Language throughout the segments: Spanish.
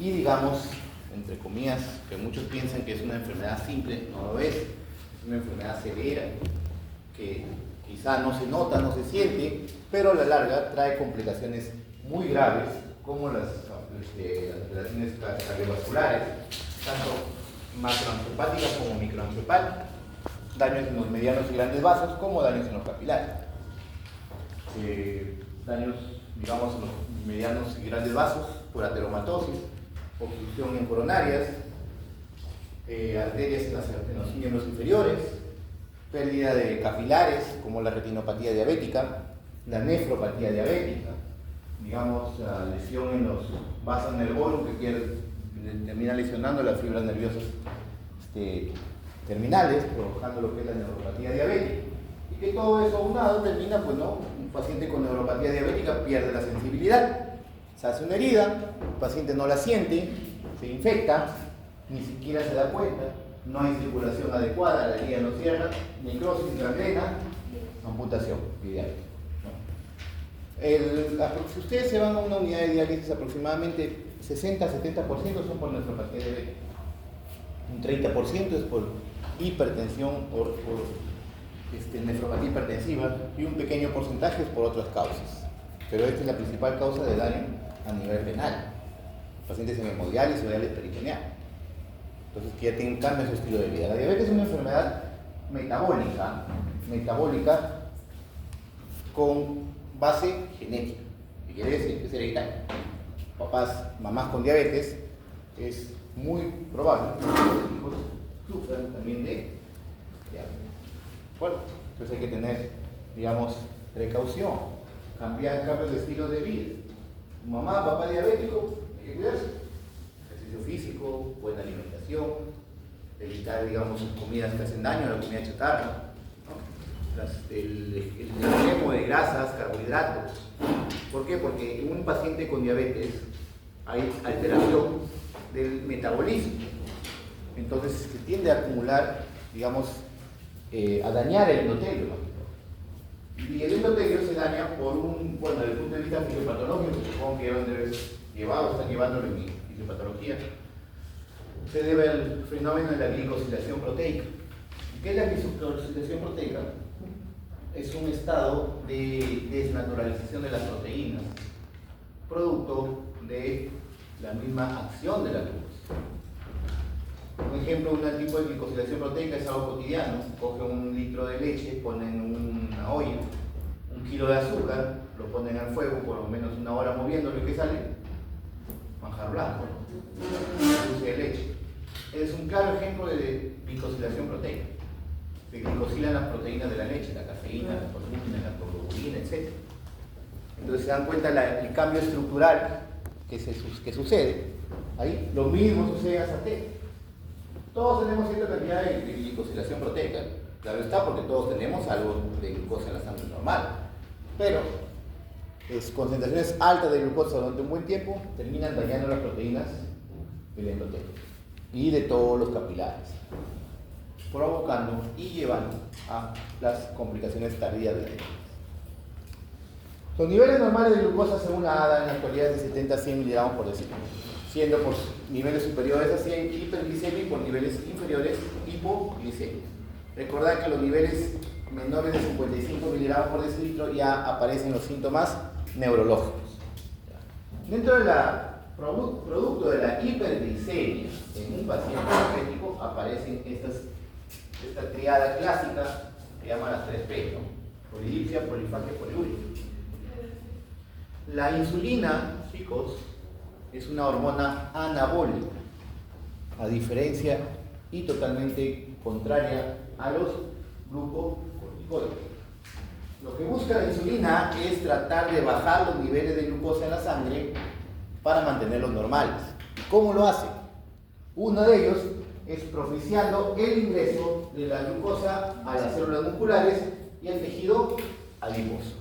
y digamos, entre comillas, que muchos piensan que es una enfermedad simple, no lo es una enfermedad severa, que quizá no se nota, no se siente, pero a la larga trae complicaciones muy graves, como las alteraciones cardiovasculares, tanto macroangiopáticas como microangiopáticas, daños en los medianos y grandes vasos, como daños en los capilares. Daños, digamos, en los medianos y grandes vasos por ateromatosis, obstrucción en coronarias, arterias en los miembros inferiores, pérdida de capilares, como la retinopatía diabética, la nefropatía diabética, digamos, la lesión en los vasos nervosos que termina lesionando las fibras nerviosas terminales, provocando lo que es la neuropatía diabética. Y que todo eso aunado termina, pues no, un paciente con neuropatía diabética pierde la sensibilidad, se hace una herida, el paciente no la siente, se infecta, ni siquiera se da cuenta, no hay circulación adecuada, la herida no cierra, necrosis, gangrena, amputación diálisis. Si ustedes se van a una unidad de diálisis, aproximadamente 60-70% son por nefropatía diabética, un 30% es por hipertensión, por nefropatía hipertensiva, y un pequeño porcentaje es por otras causas. Pero esta es la principal causa de daño a nivel renal. Pacientes en hemodiálisis o diálisis peritoneal. Entonces, que ya tienen cambio en su estilo de vida. La diabetes es una enfermedad metabólica con base genética, que quiere decir que es hereditaria. Mamás con diabetes, es muy probable que los hijos sufran también de diabetes. Bueno, entonces hay que tener, digamos, precaución, cambios de estilo de vida. Mamá, papá diabético, hay que cuidarse. Ejercicio físico, buena alimentación, evitar, digamos, comidas que hacen daño, la comida chatarra, ¿no? El extremo de grasas, carbohidratos. ¿Por qué? Porque en un paciente con diabetes hay alteración del metabolismo. Entonces se tiende a acumular, digamos, a dañar el endotelio. Y el endotelio se daña bueno, desde el punto de vista fisiopatológico, supongo que están llevándolo en mi fisiopatología, se debe al fenómeno de la glicosilación proteica. ¿Qué es la glicosilación proteica? Es un estado de desnaturalización de las proteínas, producto de la misma acción de la glucosa. Por ejemplo, un tipo de glicosilación proteica es algo cotidiano. Cogen un litro de leche, ponen en una olla, 1 kilo de azúcar, lo ponen al fuego por lo menos 1 hora moviéndolo, y ¿qué sale? Manjar blanco, dulce de leche. Es un claro ejemplo de glicosilación proteica. Se glicosilan las proteínas de la leche, la cafeína, la proteína, la globulina, etc. Entonces se dan cuenta el cambio estructural que sucede. Ahí lo mismo sucede en SAT. Todos tenemos cierta cantidad de glicosilación proteica. Claro está, porque todos tenemos algo de glucosa en la sangre normal. Pero concentraciones altas de glucosa durante un buen tiempo terminan dañando las proteínas del endotelio y de todos los capilares, provocando y llevando a las complicaciones tardías de la diabetes. Los niveles normales de glucosa según la ADA en la actualidad es de 70 a 100 miligramos por decilitro, siendo por niveles superiores a 100 hiperglicemia y por niveles inferiores hipoglicemia. Recordad que los niveles menores de 55 miligramos por decilitro ya aparecen los síntomas neurológicos. Dentro del producto de la hiperglicemia en un paciente diabético aparecen esta triada clásica que llaman las 3P, ¿no? Polidipsia, polifagia, poliuria. La insulina, chicos, es una hormona anabólica, a diferencia y totalmente contraria a los glucocorticoides. Lo que busca la insulina es tratar de bajar los niveles de glucosa en la sangre para mantenerlos normales. ¿Cómo lo hace? Uno de ellos es propiciando el ingreso de la glucosa a las células musculares y al tejido adiposo.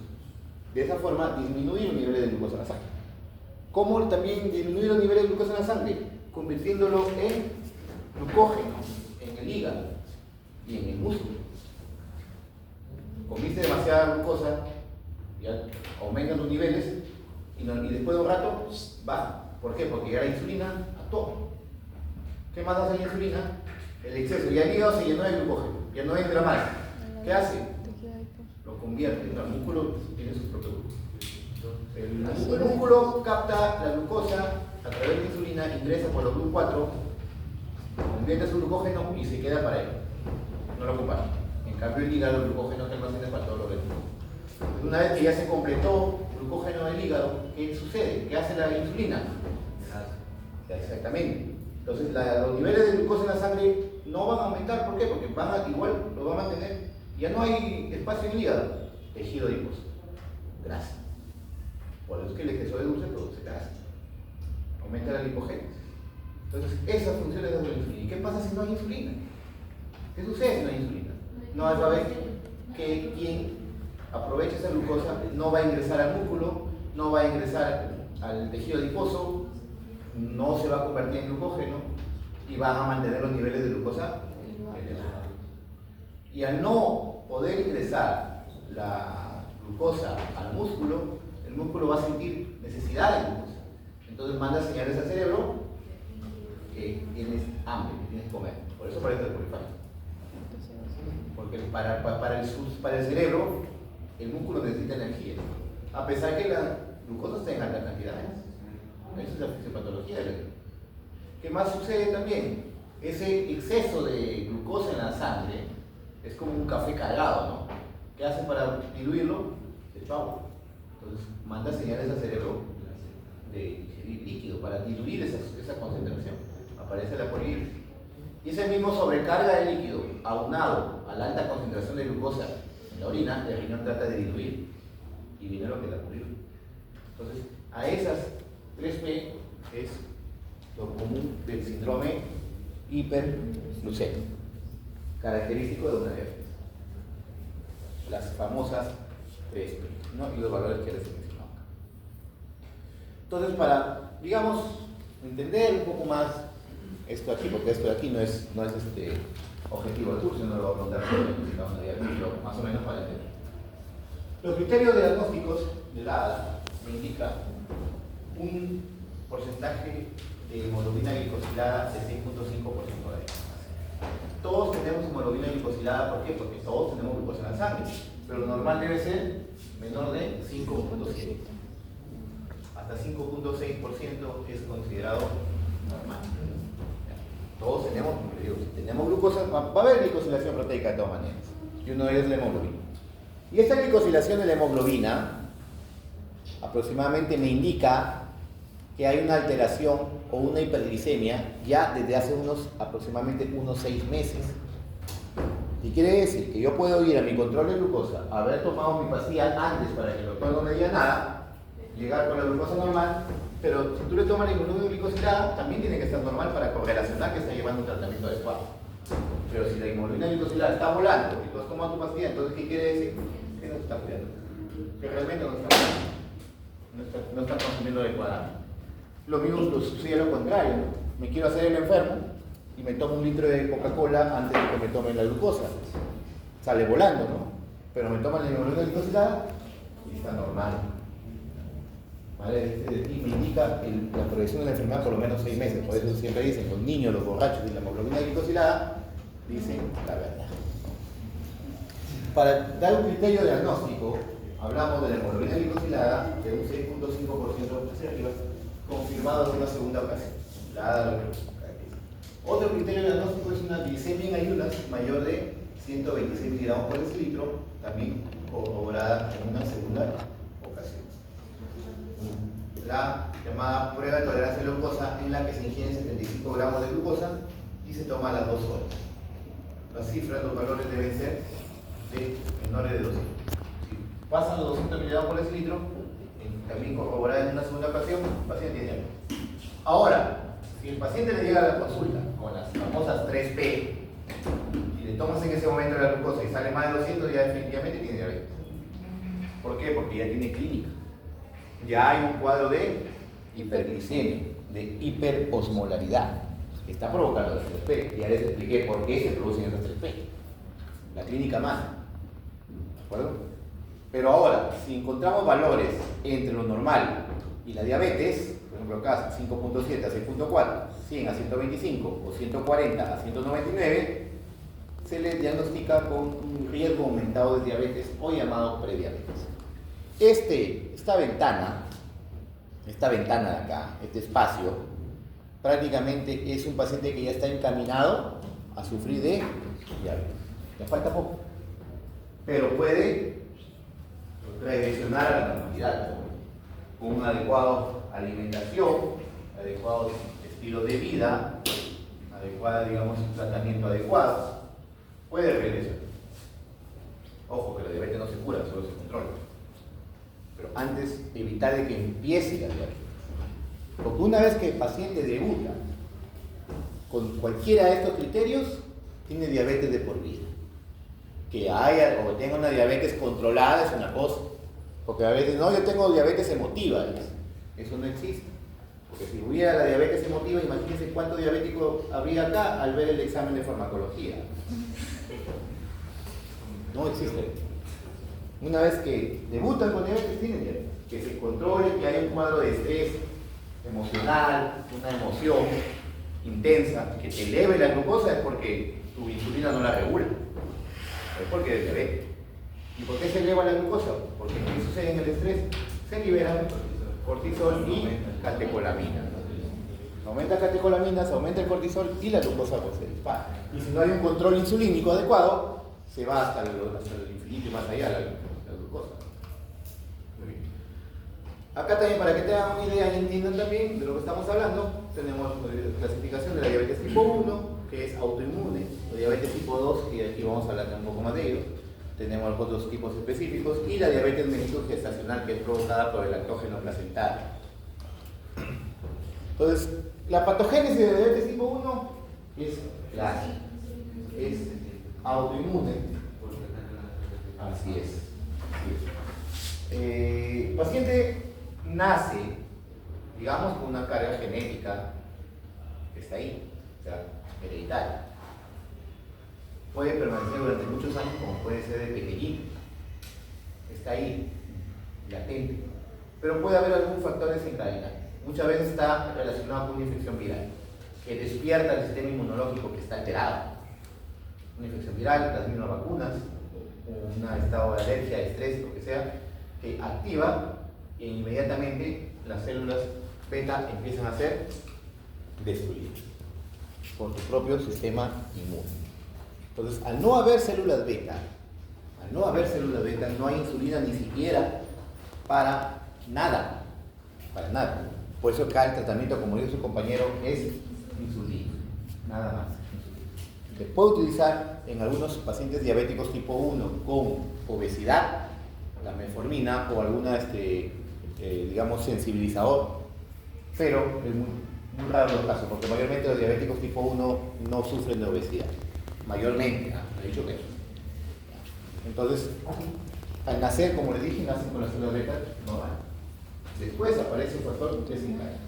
De esa forma, disminuir los niveles de glucosa en la sangre. ¿Cómo también disminuir los niveles de glucosa en la sangre? Convirtiéndolo en glucógeno en el hígado y en el músculo. Comiste demasiada glucosa, ya aumentan los niveles y después de un rato baja. ¿Por qué? Porque ya la insulina a todo. ¿Qué más hace la insulina? El exceso. Ya el hígado se llenó de glucógeno, ya no entra más. ¿Qué hace? Lo convierte. No, el músculo tiene su propio glucógeno. El músculo capta la glucosa a través de la insulina, ingresa por los GLUT4, convierte su glucógeno y se queda para él. No lo compara. En cambio, el hígado, el glucógeno que almacena para todos los demás. Una vez que ya se completó el glucógeno del hígado, ¿qué sucede? ¿Qué hace la insulina? Exactamente. Entonces, los niveles de glucosa en la sangre no van a aumentar. ¿Por qué? Porque igual lo va a mantener. Ya no hay espacio en el hígado. Tejido adiposo. Grasa. Por eso es que el exceso de dulce produce grasa. Aumenta la lipogénesis. Entonces, esas funciones de la insulina. ¿Y qué pasa si no hay insulina? ¿Qué sucede si no hay insulina? No vas a ver que quien aprovecha esa glucosa no va a ingresar al músculo, no va a ingresar al tejido adiposo, no se va a convertir en glucógeno y van a mantener los niveles de glucosa elevados. Y al no poder ingresar la glucosa al músculo, el músculo va a sentir necesidad de glucosa. Entonces manda señales al cerebro que tienes hambre, que tienes que comer. Por eso parece el polifágico. Porque para el cerebro, el músculo necesita energía. A pesar que la glucosa está en altas cantidades. Esa es la fisiopatología del cerebro. ¿Qué más sucede también? Ese exceso de glucosa en la sangre es como un café cargado, ¿no? ¿Qué hace para diluirlo? Se echa agua. Entonces manda señales al cerebro de ingerir líquido para diluir esa concentración. Aparece la poliuresis. Y ese mismo sobrecarga de líquido, aunado a la alta concentración de glucosa en la orina, el riñón trata de diluir y viene lo que la poliuresis. Entonces, a esas 3P es lo común del síndrome hiperglucémico, característico de una diabetes. Las famosas 3P, ¿no? Y los valores que les he mencionado acá. Entonces, para, digamos, entender un poco más esto aquí, porque esto de aquí no es objetivo del curso, no lo voy a preguntar sobre una diabetes, pero más o menos para entender. Los criterios diagnósticos de la ADA me indican un porcentaje de hemoglobina glicosilada de 6.5% de todos tenemos hemoglobina glicosilada, ¿por qué? Porque todos tenemos glucosa en la sangre, pero lo normal debe ser menor de 5.7. Hasta 5.6% es considerado normal. Todos tenemos, si tenemos glucosa, va a haber glicosilación proteica de todas maneras, y uno de ellos es la hemoglobina. Y esta glicosilación de la hemoglobina aproximadamente me indica que hay una alteración o una hiperglicemia ya desde hace aproximadamente unos 6 meses. Y quiere decir que yo puedo ir a mi control de glucosa, haber tomado mi pastilla antes para que el doctor no me diga nada, llegar con la glucosa normal, pero si tú le tomas la hemoglobina glicosilada, también tiene que estar normal para correlacionar que está llevando un tratamiento adecuado. Pero si la hemoglobina glicosilada está volando y tú has tomado tu pastilla, entonces ¿qué quiere decir? Que no se está cuidando, que realmente no está cuidando, no está consumiendo adecuadamente. Lo mismo sucede lo contrario, ¿no? Me quiero hacer el enfermo y me tomo un litro de Coca-Cola antes de que me tome la glucosa. Sale volando, ¿no? Pero me toman la hemoglobina glicosilada y está normal. ¿Vale? Y me indica la progresión de la enfermedad por lo menos 6 meses. Por eso siempre dicen, los niños, los borrachos y la hemoglobina glicosilada, dicen la verdad. Para dar un criterio diagnóstico, hablamos de la hemoglobina glicosilada de un 6.5% hacia arriba, confirmado en una segunda ocasión. Otro criterio diagnóstico es una glicemia en ayunas mayor de 126 miligramos por decilitro, también corroborada en una segunda ocasión. La llamada prueba de tolerancia a la glucosa, en la que se ingieren 75 gramos de glucosa y se toma a las 2 horas. Las cifras, los valores deben ser de menores de 200. Si pasan los 200 miligramos por decilitro, también corroborada en una segunda ocasión, el paciente tiene algo. Ahora, si el paciente le llega a la consulta con las famosas 3P y le tomas en ese momento la glucosa y sale más de 200, ya definitivamente tiene diabetes. ¿Por qué? Porque ya tiene clínica. Ya hay un cuadro de hiperglicemia, de hiperosmolaridad, que está provocando las 3P. Ya les expliqué por qué se producen esas 3P. La clínica más. ¿De acuerdo? Pero ahora, si encontramos valores entre lo normal y la diabetes, por ejemplo, ejemplo acá, 5.7 a 6.4, 100 a 125 o 140 a 199, se le diagnostica con un riesgo aumentado de diabetes o llamado prediabetes. Esta ventana de acá, este espacio, prácticamente es un paciente que ya está encaminado a sufrir de diabetes. Le falta poco, pero puede regresionar a la normalidad con una adecuada alimentación, adecuado estilo de vida, adecuada, digamos, un tratamiento adecuado, puede regresar. Ojo, que la diabetes no se cura, solo se controla. Pero antes, evitar de que empiece la diabetes. Porque una vez que el paciente debuta con cualquiera de estos criterios, tiene diabetes de por vida. Que haya o tenga una diabetes controlada es una cosa. Porque a veces, no, yo tengo diabetes emotiva. Eso no existe. Porque si hubiera la diabetes emotiva, imagínense cuánto diabético habría acá al ver el examen de farmacología. No existe. Una vez que debutan con diabetes, tienen diabetes. Que se controle, que haya un cuadro de estrés emocional, una emoción intensa, que te eleve la glucosa, es porque tu insulina no la regula. Es porque es diabetes. ¿Y por qué se eleva la glucosa? Porque ¿qué sucede en el estrés? Se liberan cortisol y catecolamina. Aumenta catecolaminas, aumenta el cortisol y la glucosa pues se dispara. Y si no hay un control insulínico adecuado, se va hasta el infinito y más allá la glucosa. Muy bien. Acá también, para que tengan una idea y entiendan también de lo que estamos hablando, tenemos clasificación de la diabetes tipo 1, que es autoinmune, la diabetes tipo 2, y aquí vamos a hablar un poco más de ello. Tenemos otros tipos específicos, y la diabetes mellitus gestacional, que es provocada por el lactógeno placentario. Entonces, la patogénesis de la diabetes tipo 1 es clásica, es autoinmune. Así es. El paciente nace, digamos, con una carga genética que está ahí, o sea, hereditaria. Puede permanecer durante muchos años, como puede ser de pequeñito. Está ahí, latente. Pero puede haber algún factor desencadenante. Muchas veces está relacionado con una infección viral, que despierta el sistema inmunológico que está alterado. Una infección viral, las mismas vacunas, un estado de alergia, de estrés, lo que sea, que activa e inmediatamente las células beta empiezan a ser destruidas por tu propio sistema inmune. Entonces, al no haber células beta, no hay insulina ni siquiera para nada. Por eso acá el tratamiento, como dijo su compañero, es insulina, nada más. Se puede utilizar en algunos pacientes diabéticos tipo 1 con obesidad, la metformina o alguna, digamos, sensibilizador, pero es muy raro los casos, porque mayormente los diabéticos tipo 1 no sufren de obesidad. Mayormente, he dicho que. Entonces, al nacer, como les dije, nacen con las células beta normales. Después aparece un factor desencadenante.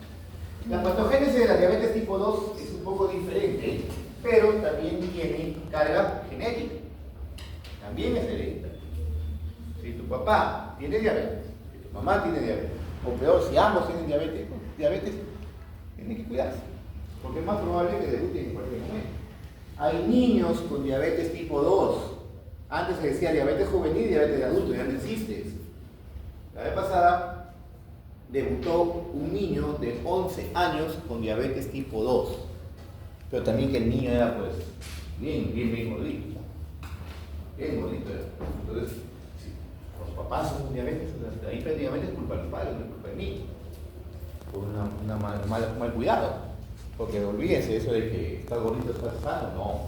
La patogénesis de la diabetes tipo 2 es un poco diferente, pero también tiene carga genética. También es hereditaria. Si tu papá tiene diabetes, si tu mamá tiene diabetes, o peor, si ambos tienen diabetes, tienen que cuidarse, porque es más probable que debuten en cualquier momento. Hay niños con diabetes tipo 2. Antes se decía diabetes juvenil y diabetes de adulto, ya no existe eso. La vez pasada debutó un niño de 11 años con diabetes tipo 2. Pero también que el niño era pues bien gordito. Bien gordito era. Entonces, si los papás son con diabetes, ahí prácticamente es culpa de los padres, no es culpa del niño. Por un mal cuidado. Porque olvídense eso de que estar gordito está sano, no.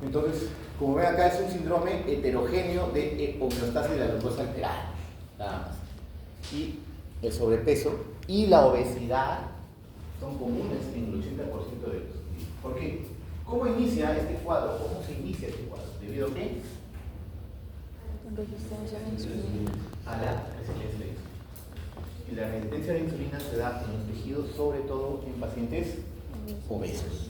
Entonces, como ven acá, es un síndrome heterogéneo de homeostasis de la glucosa alterada, nada más. Y el sobrepeso y la obesidad son comunes en el 80% de los. ¿Por qué? ¿Cómo inicia este cuadro? ¿Cómo se inicia este cuadro? ¿Debido a qué? Resistencia a la insulina. A la resistencia a la insulina. Y la resistencia a la insulina se da en los tejidos, sobre todo en pacientes obesos.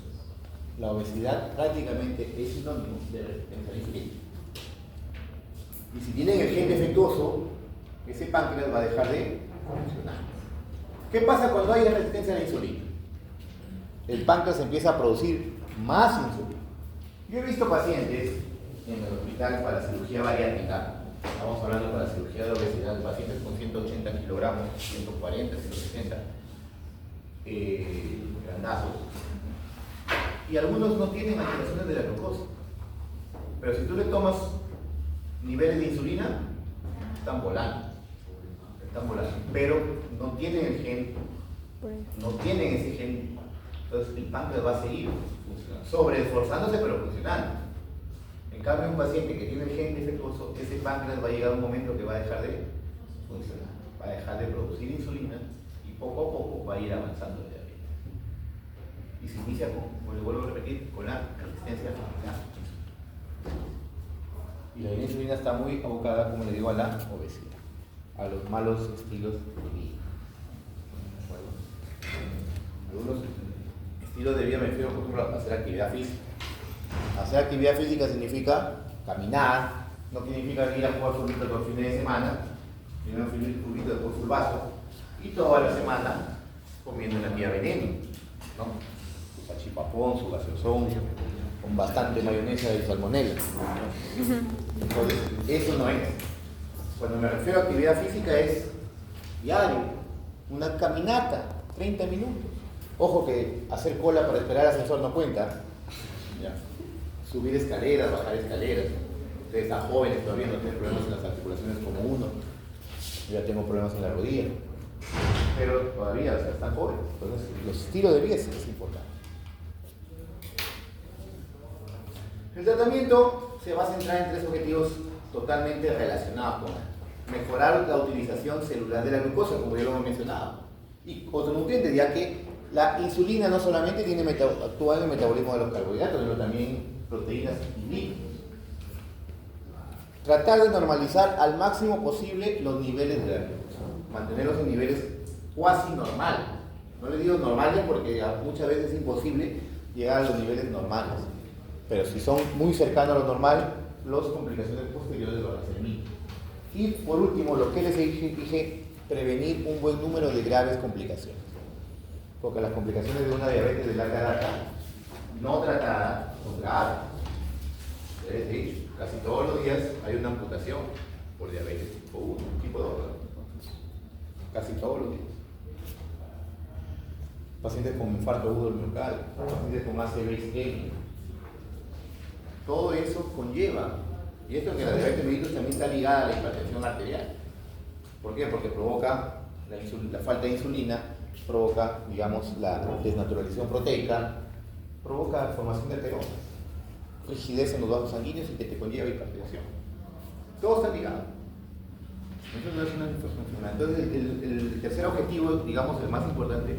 La obesidad prácticamente es sinónimo de resistencia a la insulina. Y si tienen el gen defectuoso, ese páncreas va a dejar de funcionar. ¿Qué pasa cuando hay resistencia a la insulina? El páncreas empieza a producir más insulina. Yo he visto pacientes en el hospital para cirugía bariátrica, estamos hablando para cirugía de obesidad, pacientes con 180 kilogramos, 140, 160, grandazos, y algunos no tienen alteraciones de la glucosa, pero si tú le tomas niveles de insulina, están volando, pero no tienen el gen, no tienen ese gen, entonces el páncreas va a seguir funcionando, sobreesforzándose pero funcionando. En cambio, un paciente que tiene el gen defectuoso, ese páncreas va a llegar a un momento que va a dejar de funcionar, va a dejar de producir insulina y poco a poco va a ir avanzando la diabetes. Y se inicia con, como le vuelvo a repetir, con la resistencia a la insulina. Y la insulina está muy abocada, como le digo, a la obesidad, a los malos estilos de vida. Algunos estilos de vida me refiero, por ejemplo, a hacer actividad física. Hacer actividad física significa caminar, no significa ir a jugar fulbito los fines de semana, ir a un fulbito después fulbazo, y toda la semana comiendo una tía veneno, ¿no? Su salchipapón, su gaseosón, con bastante mayonesa y salmonela. Entonces, eso no es. Cuando me refiero a actividad física es diario, una caminata, 30 minutos. Ojo que hacer cola para esperar ascensor no cuenta. ¿Ya? Subir escaleras, bajar escaleras. Ustedes están jóvenes todavía, no tienen problemas en las articulaciones como uno. Yo ya tengo problemas en la rodilla. Pero todavía, o sea, están jóvenes. Entonces, los estilos de vida es importante. El tratamiento se va a centrar en 3 objetivos totalmente relacionados con mejorar la utilización celular de la glucosa, como ya lo hemos mencionado, y otro nutriente, ya que la insulina no solamente actúa en el metabolismo de los carbohidratos, sino también proteínas y lípidos. Tratar de normalizar al máximo posible los niveles de la glucosa, mantenerlos en niveles cuasi normales. No les digo normales porque muchas veces es imposible llegar a los niveles normales, pero si son muy cercanos a lo normal, las complicaciones posteriores van a ser mínimas. Y por último, lo que les dije, prevenir un buen número de graves complicaciones. Porque las complicaciones de una diabetes de larga data no tratada son graves. Es decir, casi todos los días hay una amputación por diabetes tipo 1, tipo 2, ¿verdad? Casi todos los días. Pacientes con infarto agudo del miocardio, pacientes con ACV isquémico. Todo eso conlleva, y esto que la diabetes mellitus también está ligada a la hipertensión arterial. ¿Por qué? Porque provoca la falta de insulina, provoca, digamos, la desnaturalización proteica, provoca formación de ateromas, rigidez en los vasos sanguíneos y que te conlleva hipertensión. Todo está ligado. Eso no es una enfermedad. Entonces, el tercer objetivo, digamos, el más importante,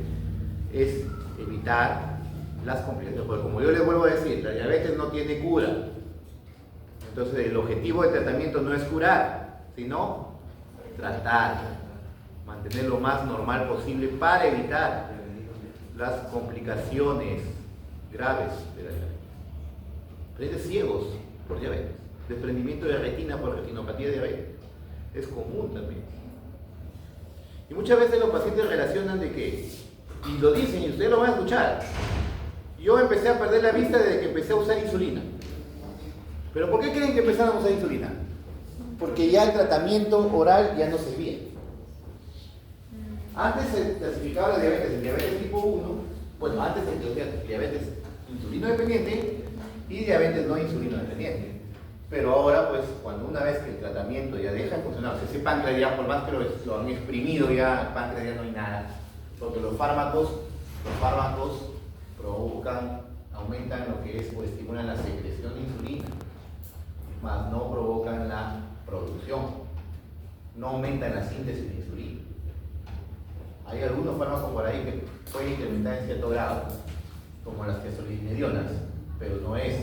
es evitar las complicaciones. Porque como yo les vuelvo a decir, la diabetes no tiene cura. Entonces, el objetivo del tratamiento no es curar, sino tratar, mantener lo más normal posible para evitar las complicaciones graves de la diabetes. Pacientes ciegos por diabetes, desprendimiento de retina por retinopatía de diabetes, es común también. Y muchas veces los pacientes relacionan de que, y lo dicen y ustedes lo van a escuchar, yo empecé a perder la vista desde que empecé a usar insulina. ¿Pero por qué creen que empezaron a usar insulina? Porque ya el tratamiento oral ya no servía. Antes se clasificaba la diabetes en diabetes tipo 1, bueno, antes se clasificaba diabetes insulino dependiente y diabetes no insulino dependiente. Pero ahora, pues, cuando una vez que el tratamiento ya deja de funcionar, o sea, ese páncreas ya, por más que lo han exprimido ya, el páncreas ya no hay nada, porque los fármacos provocan, aumentan lo que es o estimulan la secreción de insulina, mas no provocan la producción, no aumentan la síntesis de insulina. Hay algunos fármacos por ahí que pueden incrementar en cierto grado, como las quesolinidionas, pero no es.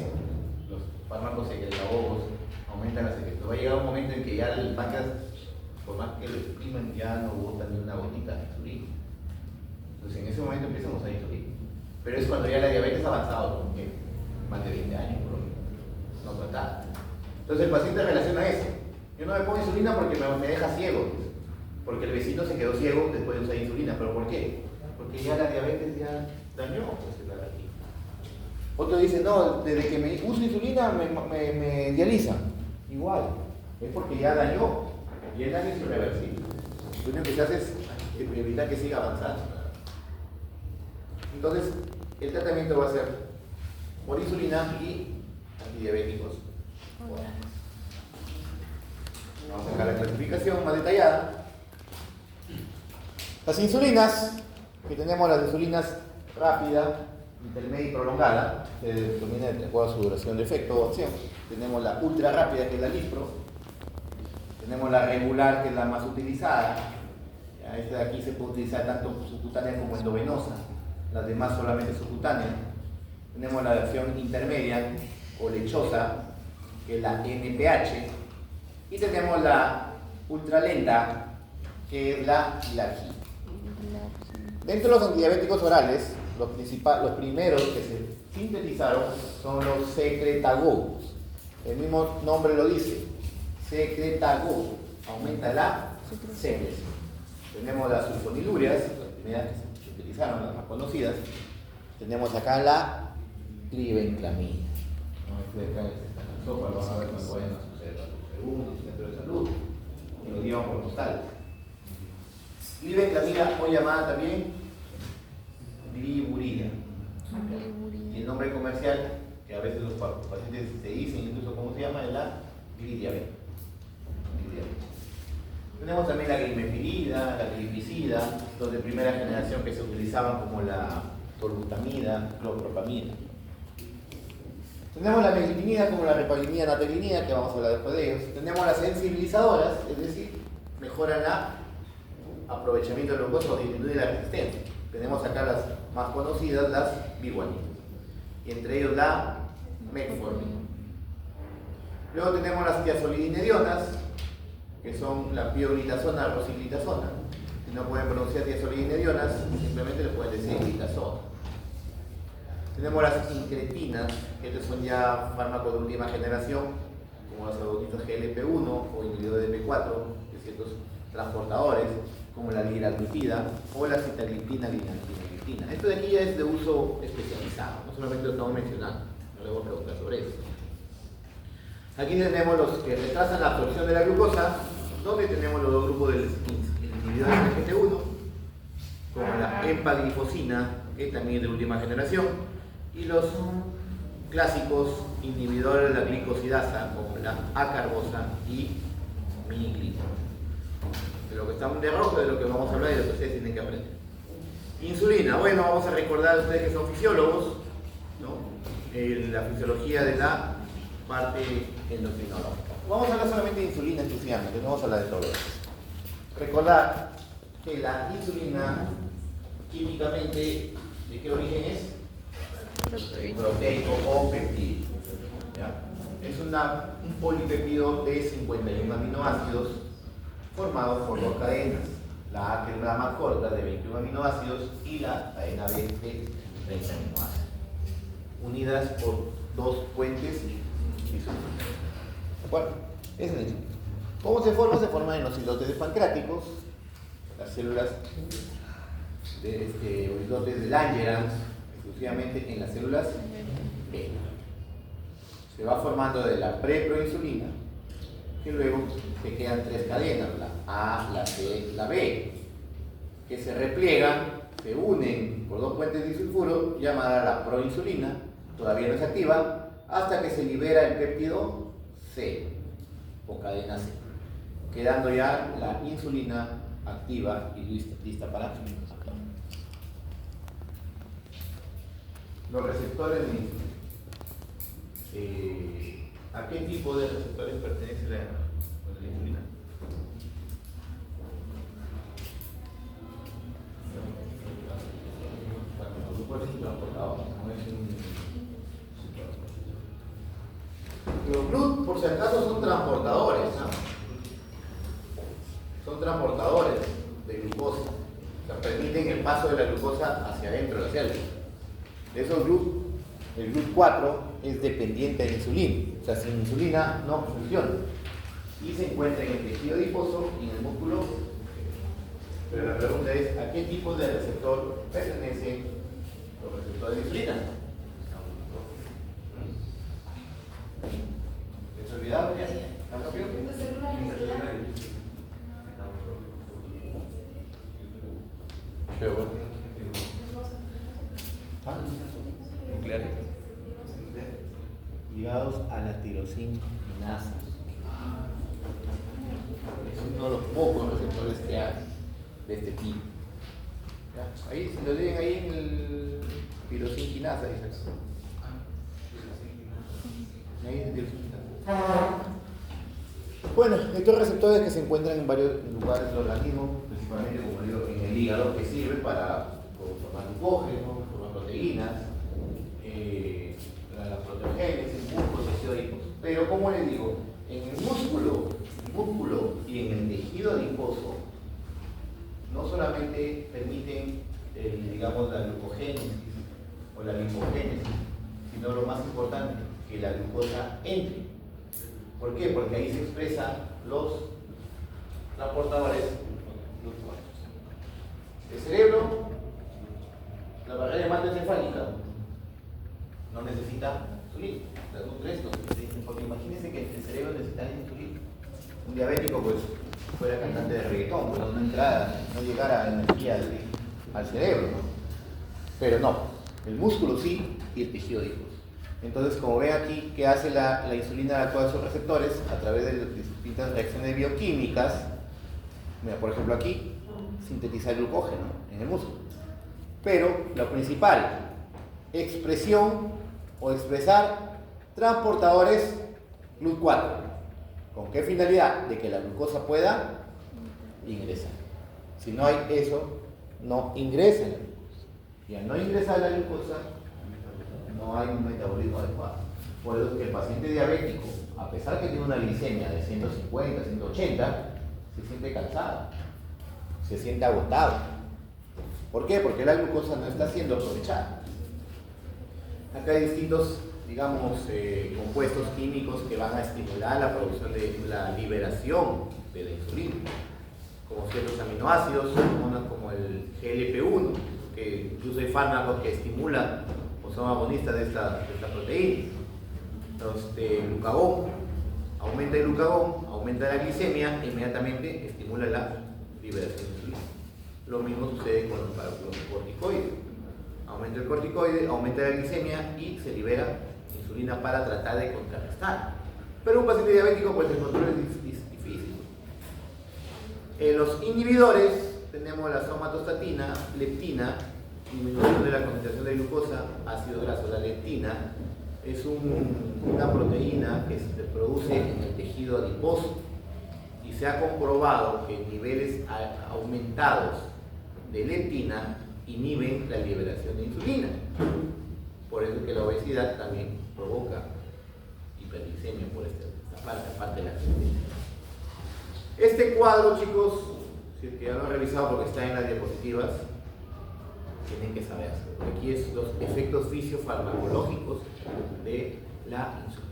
Los fármacos secretagogos aumentan la secreción. Va a llegar un momento en que ya el páncreas, por más que lo expriman, ya no bota ni una gotita de insulina. Entonces en ese momento empiezan a usar insulina. Pero es cuando ya la diabetes ha avanzado, ¿no? Más de 20 años, por lo menos, no tratada. Entonces el paciente relaciona eso. Yo no me pongo insulina porque me deja ciego, Porque el vecino se quedó ciego después de usar insulina. ¿Pero por qué? Porque ya la diabetes ya dañó pues, la retina. Otro dice, no, desde que me uso insulina me dializan. Igual, es porque ya dañó. Y el daño es irreversible. Lo único que se hace es evitar que siga avanzando. Entonces, el tratamiento va a ser por insulina y antidiabéticos orales. Vamos a sacar la clasificación más detallada. Las insulinas, que tenemos las insulinas rápida, intermedia y prolongada, que determina de acuerdo a su duración de efecto o acción. Tenemos la ultra rápida, que es la Lispro. Tenemos la regular, que es la más utilizada. Ya, esta de aquí se puede utilizar tanto subcutánea como endovenosa. Las demás solamente subcutánea. Tenemos la versión intermedia o lechosa, que es la NPH. Y tenemos la ultralenta, que es la Gilargine. Dentro de los antidiabéticos orales, los primeros que se sintetizaron son los secretagogos. El mismo nombre lo dice, secretagogo, aumenta la secreción. Tenemos las sulfonilurias, las primeras que se utilizaron, las más conocidas. Tenemos acá la glibenclamida. Vamos a ver cuando vayan a suceder un centro de salud y lo llevan por postal. Glibenclamida, o llamada también gliburida. Y el nombre comercial, que a veces los pacientes se dicen incluso cómo se llama, es la glidiabet. Tenemos también la glimepirida, la glipizida, los de primera generación que se utilizaban como la tolbutamida, clopropamida. Tenemos la meglipinida como la repalinida, natalinida, que vamos a hablar después de ellos. Tenemos las sensibilizadoras, es decir, mejoran el aprovechamiento del glucosa o disminuye la resistencia. Tenemos acá las más conocidas, las biguaninas. Y entre ellos la metformina. Luego tenemos las tiazolidinedionas, que son la pioglitazona, rosiglitazona. Si no pueden pronunciar tiazolidinedionas, simplemente le pueden decir glitazona. Tenemos las incretinas, que estos son ya fármacos de última generación, como los agonitos GLP-1 o inhibidores de P4, de ciertos transportadores, como la liraglutida o la sitagliptina, linagliptina. Esto de aquí ya es de uso especializado, no solamente lo estamos mencionando, no le voy a preguntar sobre eso. Aquí tenemos los que retrasan la absorción de la glucosa, donde tenemos los dos grupos del inhibidor de GT1, como la empaglifosina, que también es de última generación, y los clásicos inhibidores de la glicosidasa, como la acarbosa y miniglica. De lo que está de rojo, de lo que vamos a hablar y de lo que ustedes tienen que aprender. Insulina, bueno, vamos a recordar a ustedes que son fisiólogos, ¿no? La fisiología de la parte endocrinológica. Vamos a hablar solamente de insulina exclusivamente, no vamos a hablar de todo eso. Recordar que la insulina químicamente, ¿de qué origen es? Proteico o peptídico. Es un polipeptido de 51 aminoácidos formados por dos cadenas. La A, que es la más corta, de 21 aminoácidos, y la cadena B, de 30 aminoácidos, unidas por dos puentes isómeros. ¿De acuerdo? Es el ¿Cómo se forma? Se forma en los islotes pancreáticos, las células de los islotes de Langerhans, exclusivamente en las células B. Se va formando de la preproinsulina, que luego se quedan tres cadenas, la A, la C, la B, que se repliegan, se unen por dos puentes disulfuro, llamada la proinsulina, todavía no es activa, hasta que se libera el péptido C, o cadena C, quedando ya la insulina activa y lista para actuar. Los receptores de insulina. ¿A qué tipo de receptores pertenece la insulina? Los grupos transportadores, no es un... Los GLUT, por si acaso, son transportadores, ¿no? Son transportadores de glucosa, o sea, permiten el paso de la glucosa hacia adentro de la célula. De esos GLUT, el GLUT4 es dependiente de insulina, o sea, sin insulina no funciona, y se encuentra en el tejido adiposo y en el músculo Pero la pregunta es, ¿a qué tipo de receptor pertenecen los receptores de insulina? ¿Te has olvidado ya? ¿Estás rápido? Pero bueno. ¿Ah? Nucleares. Ligados a la tirosinquinasa. Es uno de los pocos receptores que hay de este tipo. ¿Ya? Ahí, si lo leen ahí en el tirosinquinasa, dices. Ahí es tirosinquinasa. Bueno, estos receptores que se encuentran en varios lugares del organismo, principalmente como digo, en el hígado, que sirve para formar glucógeno, formar proteínas, la proteogénesis, músculo, tejido adiposo. Pero como les digo, en el músculo y en el tejido adiposo no solamente permiten, digamos, la glucogénesis o la lipogénesis, sino lo más importante, que la glucosa entre. ¿Por qué? Porque ahí se expresan los transportadores glucógenos. El cerebro, la barrera hematoencefálica, no necesita insulina. Las nutres no necesitan, porque imagínense que el cerebro necesita insulina. Un diabético, pues, fuera cantante de reggaetón, pues no llegara energía al cerebro, ¿no? Pero no, el músculo sí y el tejido adiposo. Entonces, como ven aquí, que hace la insulina a todos sus receptores a través de distintas reacciones bioquímicas. Mira, por ejemplo aquí, sintetizar glucógeno en el músculo. Pero lo principal, expresión o expresar transportadores GLUT4. ¿Con qué finalidad? De que la glucosa pueda ingresar. Si no hay eso, no ingresa la glucosa. Y al no ingresar la glucosa, no hay un metabolismo adecuado. Por eso que el paciente diabético, a pesar que tiene una glicemia de 150, 180, se siente cansado, se siente agotado. ¿Por qué? Porque la glucosa no está siendo aprovechada. Acá hay distintos, digamos, compuestos químicos que van a estimular la producción de la liberación de la insulina, como ciertos aminoácidos, como el GLP-1, que incluso hay fármacos que estimulan o son agonistas de esta proteína. Entonces, glucagón, aumenta el glucagón, aumenta la glicemia, e inmediatamente estimula la liberación de insulina. Lo mismo sucede con los corticoides. Aumenta el corticoide, aumenta la glicemia y se libera insulina para tratar de contrarrestar. Pero un paciente diabético, pues el control es difícil. Los inhibidores, tenemos la somatostatina, leptina, disminución de la concentración de glucosa, ácido graso. La leptina es una proteína que se produce en el tejido adiposo y se ha comprobado que niveles aumentados de leptina inhiben la liberación de insulina. Por eso que la obesidad también provoca hiperglicemia por esta parte de la glicemia. Este cuadro, chicos, si es que ya lo han revisado porque está en las diapositivas, tienen que saber. Aquí es los efectos fisiofarmacológicos de la insulina.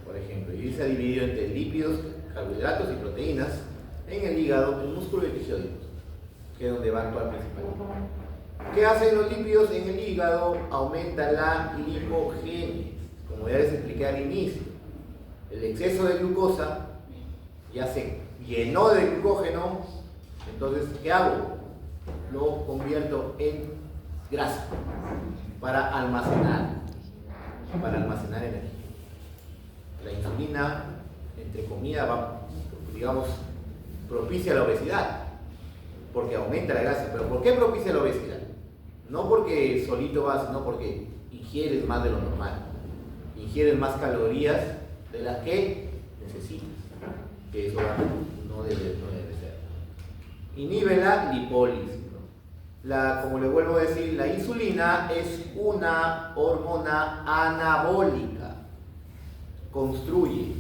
Por ejemplo, y se ha dividido entre lípidos, carbohidratos y proteínas en el hígado, el músculo y el tejido adiposo, que es donde va a actuar principalmente. ¿Qué hacen los lípidos en el hígado? Aumenta la lipogénesis, como ya les expliqué al inicio. El exceso de glucosa ya se llenó de glucógeno, entonces ¿qué hago? Lo convierto en grasa para almacenar energía. La insulina, entre comillas, digamos, propicia la obesidad, porque aumenta la grasa. ¿Pero por qué propicia la obesidad? No porque solito va, sino porque ingieres más de lo normal. Ingieres más calorías de las que necesitas. Que eso no debe ser. Inhibe la lipólisis. Como le vuelvo a decir, la insulina es una hormona anabólica. Construye.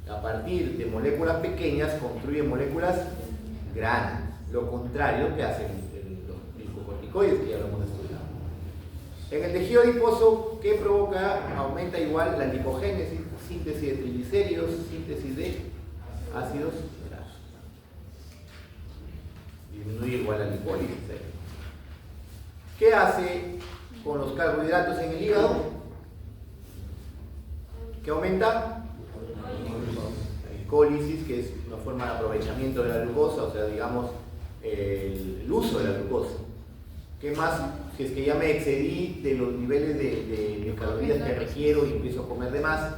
A partir de moléculas pequeñas, construye moléculas grandes. Lo contrario que hacen los glicocorticoides, que ya lo hemos estudiado. En el tejido adiposo, ¿qué provoca? Aumenta igual la lipogénesis, síntesis de triglicéridos, síntesis de ácidos grasos. disminuye igual la lipólisis. ¿Qué hace con los carbohidratos en el hígado? ¿Qué aumenta? La glicólisis, que es una forma de aprovechamiento de la glucosa, o sea, digamos, el uso de la glucosa. ¿Qué más? Si es que ya me excedí de los niveles de calorías que requiero y empiezo a comer de más,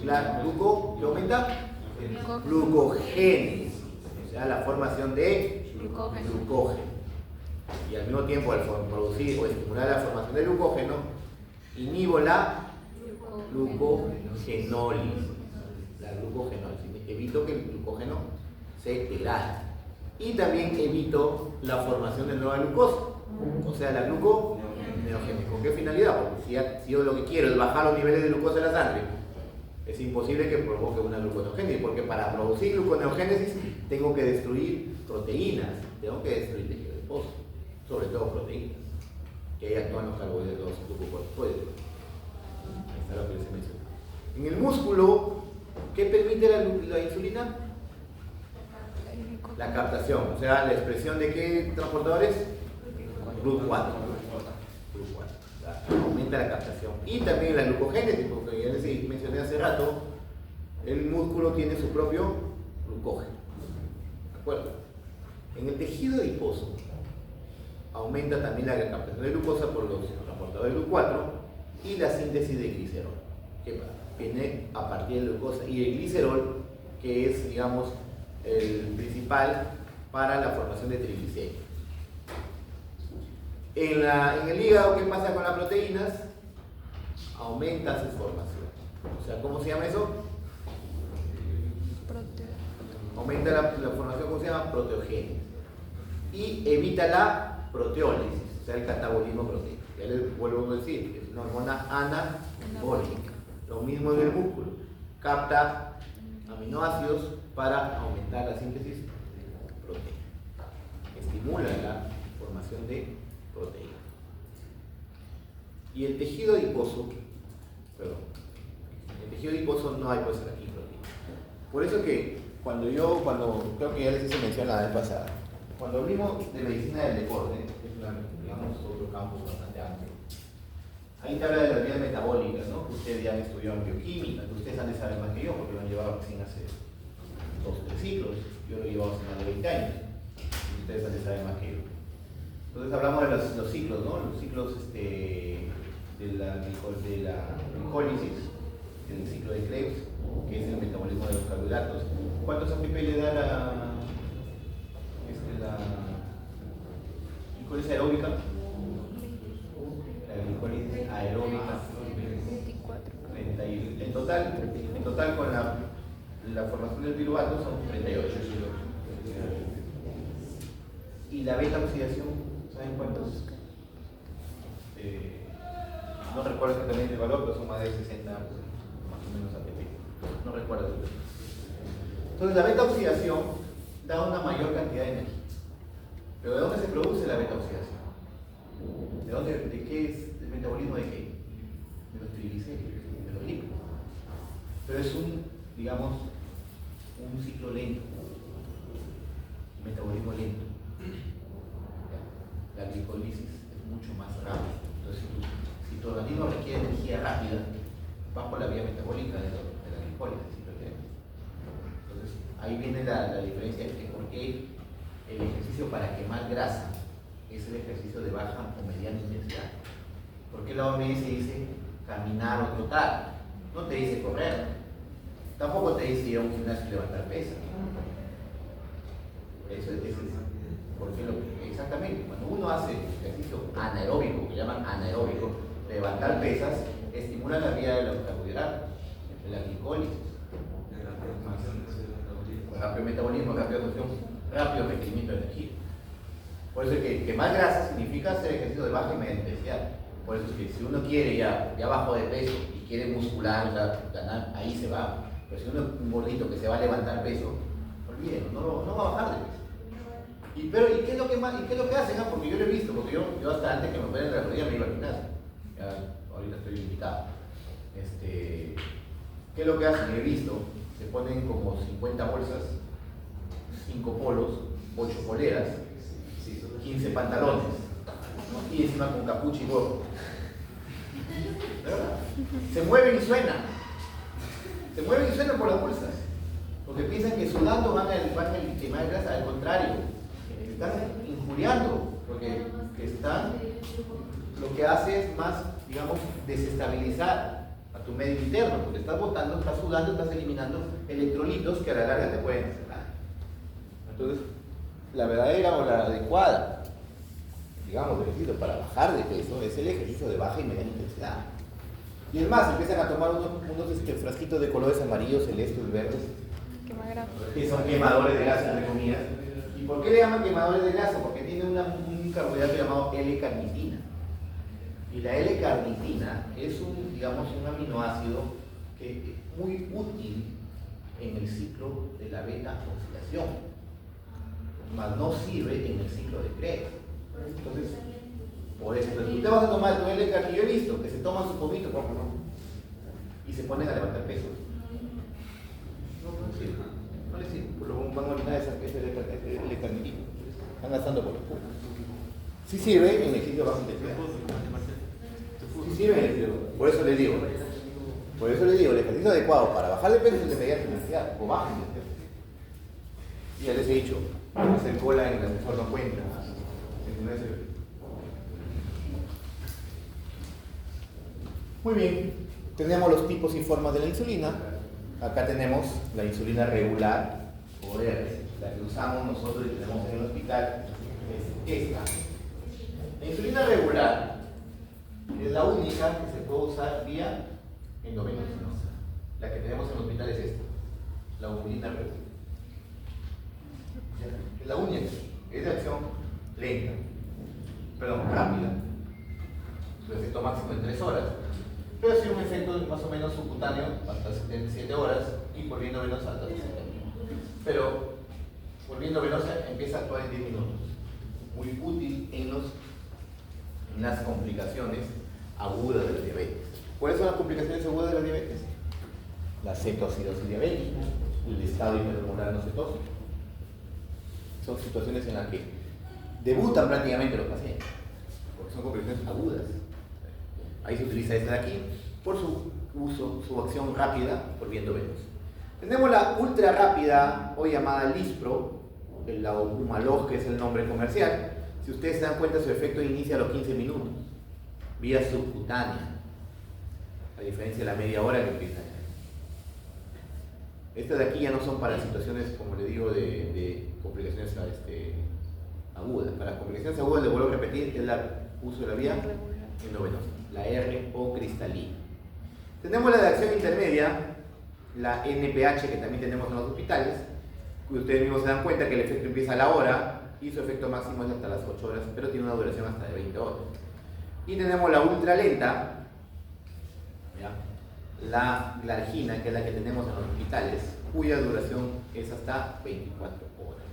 la ¿qué aumenta? Glucogénesis, o sea, la formación de glucógeno. Y al mismo tiempo, al producir o estimular la formación de glucógeno, inhibo la glucogenólisis. La glucogenólisis. Evito que el glucógeno se degrade. Y también evito la formación de nueva glucosa, o sea, la gluconeogénesis. ¿Con qué finalidad? Porque si yo lo que quiero es bajar los niveles de glucosa en la sangre, es imposible que provoque una gluconeogénesis, porque para producir gluconeogénesis tengo que destruir proteínas, tengo que destruir tejido adiposo, sobre todo proteínas, que ahí actúan los carbohidratos, los glucocorticoides. Ahí está lo que les mencioné. En el músculo, ¿qué permite la insulina? La captación, o sea, la expresión de qué transportadores? GLUT4. Aumenta la captación. Y también la glucogénesis, porque ya les mencioné hace rato, el músculo tiene su propio glucógeno. ¿De acuerdo? En el tejido adiposo aumenta también la captación de glucosa por los transportadores GLUT4 y la síntesis de glicerol, que viene a partir de glucosa, y el glicerol, que es, digamos, el principal para la formación de triglicéridos. En el hígado, ¿qué pasa con las proteínas? Aumenta su formación. O sea, ¿cómo se llama eso? Aumenta la formación, ¿cómo se llama? Proteogénesis. Y evita la proteólisis, o sea, el catabolismo proteico. Ya les vuelvo a decir, es una hormona anabólica. Lo mismo en el músculo. Capta aminoácidos para aumentar la síntesis proteica. Estimula la formación de proteína. Y el tejido adiposo, en el tejido adiposo no hay pues aquí proteína. Por eso que cuando creo que ya les hice mención la vez pasada, cuando hablamos de medicina del deporte, que es digamos otro campo bastante amplio, ahí te habla de las vías metabólicas, ¿no? Ustedes ya han estudiado en bioquímica, ustedes han de saber más que yo porque lo han llevado recién hace 2 o 3 ciclos, yo lo he llevado hace más de 20 años, y ustedes han de saber más que yo. Entonces hablamos de los ciclos, ¿no? Los ciclos de la glicólisis, el ciclo de Krebs, que es el metabolismo de los carbohidratos. ¿Cuántos ATP le da la glicólisis aeróbica? La glicólisis aeróbica 30, en total con la formación del piruvato son 38. Y la beta oxidación, ¿saben cuántos? No recuerdo exactamente el valor, pero son más de 60 más o menos ATP. No recuerdo. Entonces la beta oxidación da una mayor cantidad de energía. ¿Pero de dónde se produce la beta oxidación? ¿De qué es el metabolismo de qué? De los triglicéridos, de los lípidos. Pero es digamos, un ciclo lento, un metabolismo lento. La glicólisis es mucho más rápida. Entonces, si tu organismo requiere energía rápida, vas por la vía metabólica de la glicólisis. Entonces, ahí viene la diferencia de por qué el ejercicio para quemar grasa es el ejercicio de baja o mediana intensidad. ¿Por qué la OMS dice caminar o trotar? No te dice correr. Tampoco te dice ir a un gimnasio y levantar pesas. Eso es porque exactamente, cuando uno hace ejercicio anaeróbico, que llaman anaeróbico, levantar pesas, estimula la vía de los carbohidratos, de la glicólisis. Rápido metabolismo, rápido absorción, rápido requerimiento de energía. Por eso es que quemar grasa significa hacer ejercicio de baja y media intensidad. Por eso es que si uno quiere ya bajo de peso y quiere muscular, ganar, ahí se va. Pero si uno es un gordito que se va a levantar peso, olvídenlo, no va a bajar de peso. ¿Y qué es lo que hacen? Porque yo lo he visto, porque yo hasta antes que me operen de la rodilla me iba al gimnasio. Ya, ahorita estoy limitado. ¿Qué es lo que hacen? He visto, se ponen como 50 bolsas, 5 polos, 8 poleras, 15 pantalones, y encima con capucha y gorro. ¿Verdad? Se mueven y suenan. Se mueven y suenan por las bolsas. Porque piensan que sudando van a quemar grasa. Al contrario, están injuriando. Porque lo que hace es más, digamos, desestabilizar a tu medio interno. Porque estás botando, estás sudando, estás eliminando electrolitos que a la larga te pueden hacer daño. Entonces, la verdadera o la adecuada, digamos, ejercicio para bajar de peso es el ejercicio de baja y media intensidad. Y es más, empiezan a tomar unos frasquitos de colores amarillos, celestes y verdes, que son quemadores de grasa, entre comillas. ¿Y por qué le llaman quemadores de grasa? Porque tiene un carbohidrato llamado L-carnitina. Y la L-carnitina es digamos, un aminoácido que es muy útil en el ciclo de la beta-oxidación, mas no sirve en el ciclo de Krebs. Entonces, por eso, tú te vas a tomar tu L-carnitina, yo he visto que se toman su pomito, y se ponen a levantar peso. No sirve, no les sirve, por lo que van a olvidar ese L-carnitina. Están gastando por los pulmos. Sí sirve en el ejercicio bajo intensidad. Sí sirve en el ejercicio. Por eso les digo, el ejercicio adecuado para bajar de peso es el de mediana intensidad o baja intensidad. Y ya les he dicho, hacer cola en el ascensor no cuenta. Muy bien, tenemos los tipos y formas de la insulina. Acá tenemos la insulina regular, o R, la que usamos nosotros y tenemos en el hospital, es esta. La insulina regular es la única que se puede usar vía endovenosa. La que tenemos en el hospital es esta, la insulina regular. Es la única, es de acción lenta, rápida. Su efecto máximo en 3 horas. Pero sí un efecto más o menos subcutáneo hasta 7 horas y por vía venosa hasta 60 minutos. Pero por vía venosa empieza a actuar en 10 minutos. Muy útil en las complicaciones agudas de la diabetes. ¿Cuáles son las complicaciones agudas de la diabetes? La cetoacidosis diabética, el estado hipermolar no cetósico. Son situaciones en las que debutan prácticamente los pacientes, porque son complicaciones agudas. Ahí se utiliza esta de aquí por su uso, su acción rápida por vía endovenosa. Tenemos la ultra rápida, hoy llamada Lispro, la Humalog, que es el nombre comercial. Si ustedes se dan cuenta, su efecto inicia a los 15 minutos, vía subcutánea, a diferencia de la media hora que empieza ya. Estas de aquí ya no son para situaciones, como le digo, de complicaciones agudas. Para las complicaciones agudas, le vuelvo a repetir, es el uso de la vía endovenosa, la R o cristalina. Tenemos la de acción intermedia, la NPH, que también tenemos en los hospitales, que ustedes mismos se dan cuenta que el efecto empieza a la hora y su efecto máximo es hasta las 8 horas, pero tiene una duración hasta de 20 horas. Y tenemos la ultra lenta, la glargina, que es la que tenemos en los hospitales, cuya duración es hasta 24 horas.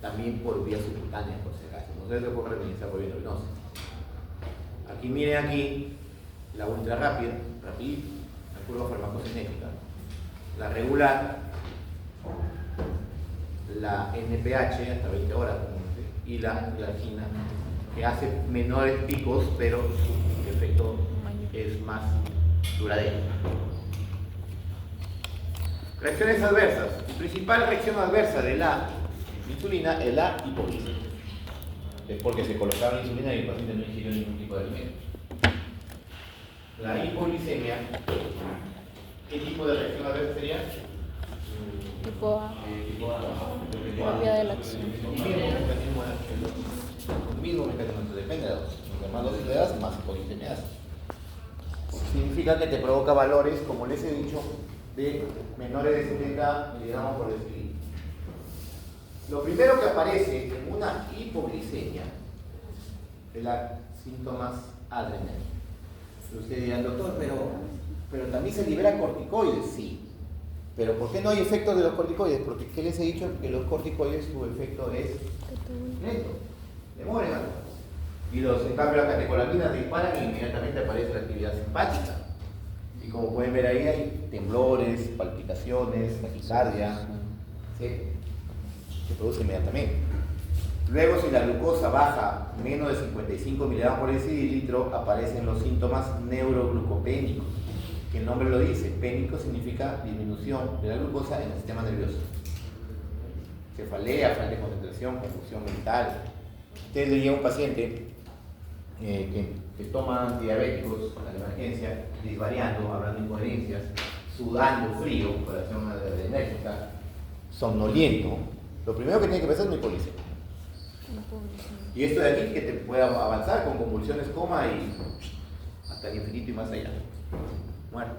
También por vía subcutánea, por si acaso. No se les ocurre administrar por vía endovenosa. Aquí miren aquí la ultra rápida, rapidito, la curva farmacocinética, la regular, la NPH hasta 20 horas, y la glargina, que hace menores picos, pero su efecto es más duradero. Reacciones adversas. La principal reacción adversa de la insulina es la hipoglicemia. Es porque se colocaba insulina y el paciente no ingirió ningún tipo de alimento. La hipoglicemia, ¿qué tipo de reacción adversa sería? Tipo A. Por vía de la acción. El mismo mecanismo, depende de la dosis. Mientras más dosis le das, más hipoglicemia haces. Significa que te provoca valores, como les he dicho, de menores de 70 miligramos por decilitro. Lo primero que aparece en una hipoglicemia es los síntomas adrenales. Usted dirá, doctor, pero también se libera corticoides, sí. Pero ¿por qué no hay efectos de los corticoides? Porque ¿qué les he dicho? Que los corticoides, su efecto es lento, demoran. Y en cambio las catecolaminas disparan y inmediatamente aparece la actividad simpática. Y como pueden ver ahí hay temblores, palpitaciones, taquicardia, ¿sí? Se produce inmediatamente. Luego, si la glucosa baja menos de 55 miligramos por decilitro, aparecen los síntomas neuroglucopénicos, que el nombre lo dice. Pénico significa disminución de la glucosa en el sistema nervioso. Cefalea, falta de concentración, confusión mental. Usted le llega a un paciente que toma antidiabéticos a la emergencia, disvariando, hablando incoherencias, sudando frío, por hacer una diagnóstica, somnoliento. Lo primero que tiene que pensar es una hipoglicemia. Y esto de aquí que te puede avanzar con convulsiones, coma y hasta el infinito y más allá. Muerte.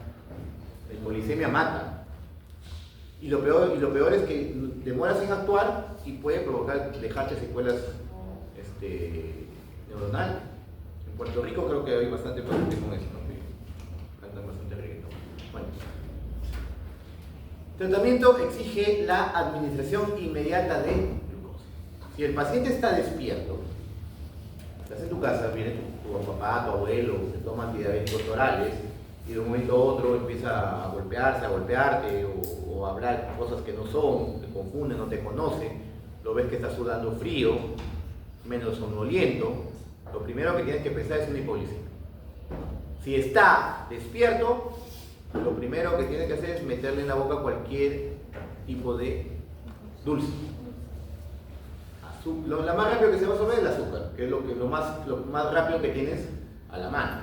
La hipoglicemia mata. Y lo peor es que demora sin actuar y puede dejarte secuelas neuronales. En Puerto Rico creo que hay bastante paciente con eso, ¿no? Que cantan bastante reggaetón. Bueno. Tratamiento exige la administración inmediata de glucosa. Si el paciente está despierto, estás en tu casa, viene tu papá, tu abuelo, se toma antidiabéticos orales y de un momento a otro empieza a golpearse, a golpearte o a hablar cosas que no son, te confunde, no te conoce, lo ves que está sudando frío, menos somnoliento, lo primero que tienes que pensar es una hipoglicemia. Si está despierto, lo primero que tienes que hacer es meterle en la boca cualquier tipo de dulce. La más rápido que se va a absorber es el azúcar, que es lo más rápido que tienes a la mano.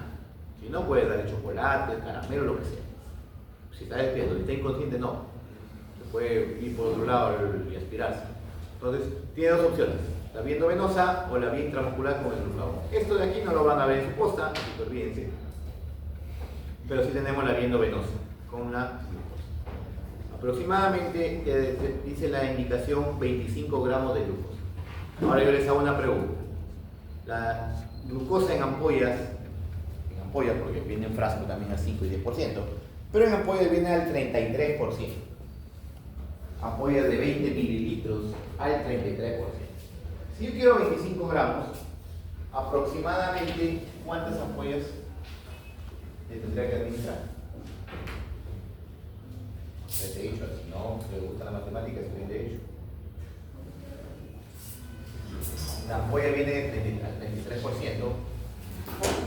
Si no, puedes darle chocolate, caramelo, lo que sea. Si está despierto, si está inconsciente, no. Se puede ir por otro lado y aspirarse. Entonces, tiene dos opciones: la vía endovenosa o la vía intramuscular con el glucagón. Esto de aquí no lo van a ver en su posta, olvídense. Pero sí tenemos la vía endovenosa con la glucosa. Aproximadamente, dice la indicación, 25 gramos de glucosa. Ahora yo les hago una pregunta. La glucosa en ampollas porque viene en frasco también al 5 y 10%, pero en ampollas viene al 33%. Ampollas de 20 mililitros al 33%. Si yo quiero 25 gramos, aproximadamente, ¿cuántas ampollas le tendría que administrar? Les he dicho, si no les gusta la matemática, es bien de hecho. La ampolla viene al 33%,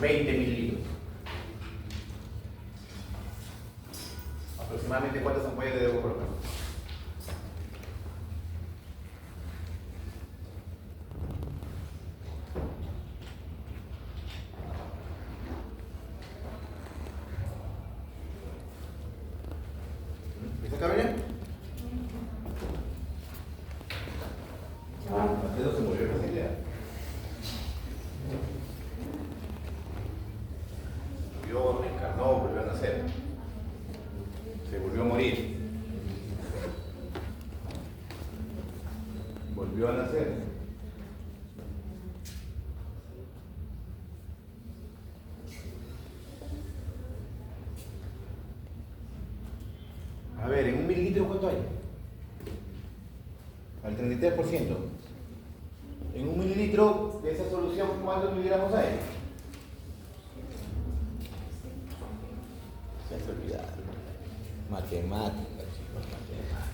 20 mililitros. Aproximadamente, ¿cuántas ampollas le debo colocar? ¿Está acá bien? Mateo se murió esa idea. Reencarnó, volvió a nacer. Se volvió a morir. Volvió a nacer. A ver, en un mililitro, ¿cuánto hay? Al 33%. En un mililitro de esa solución, ¿cuántos miligramos hay? Se te olvidaron. Matemáticas, chicos, matemáticas.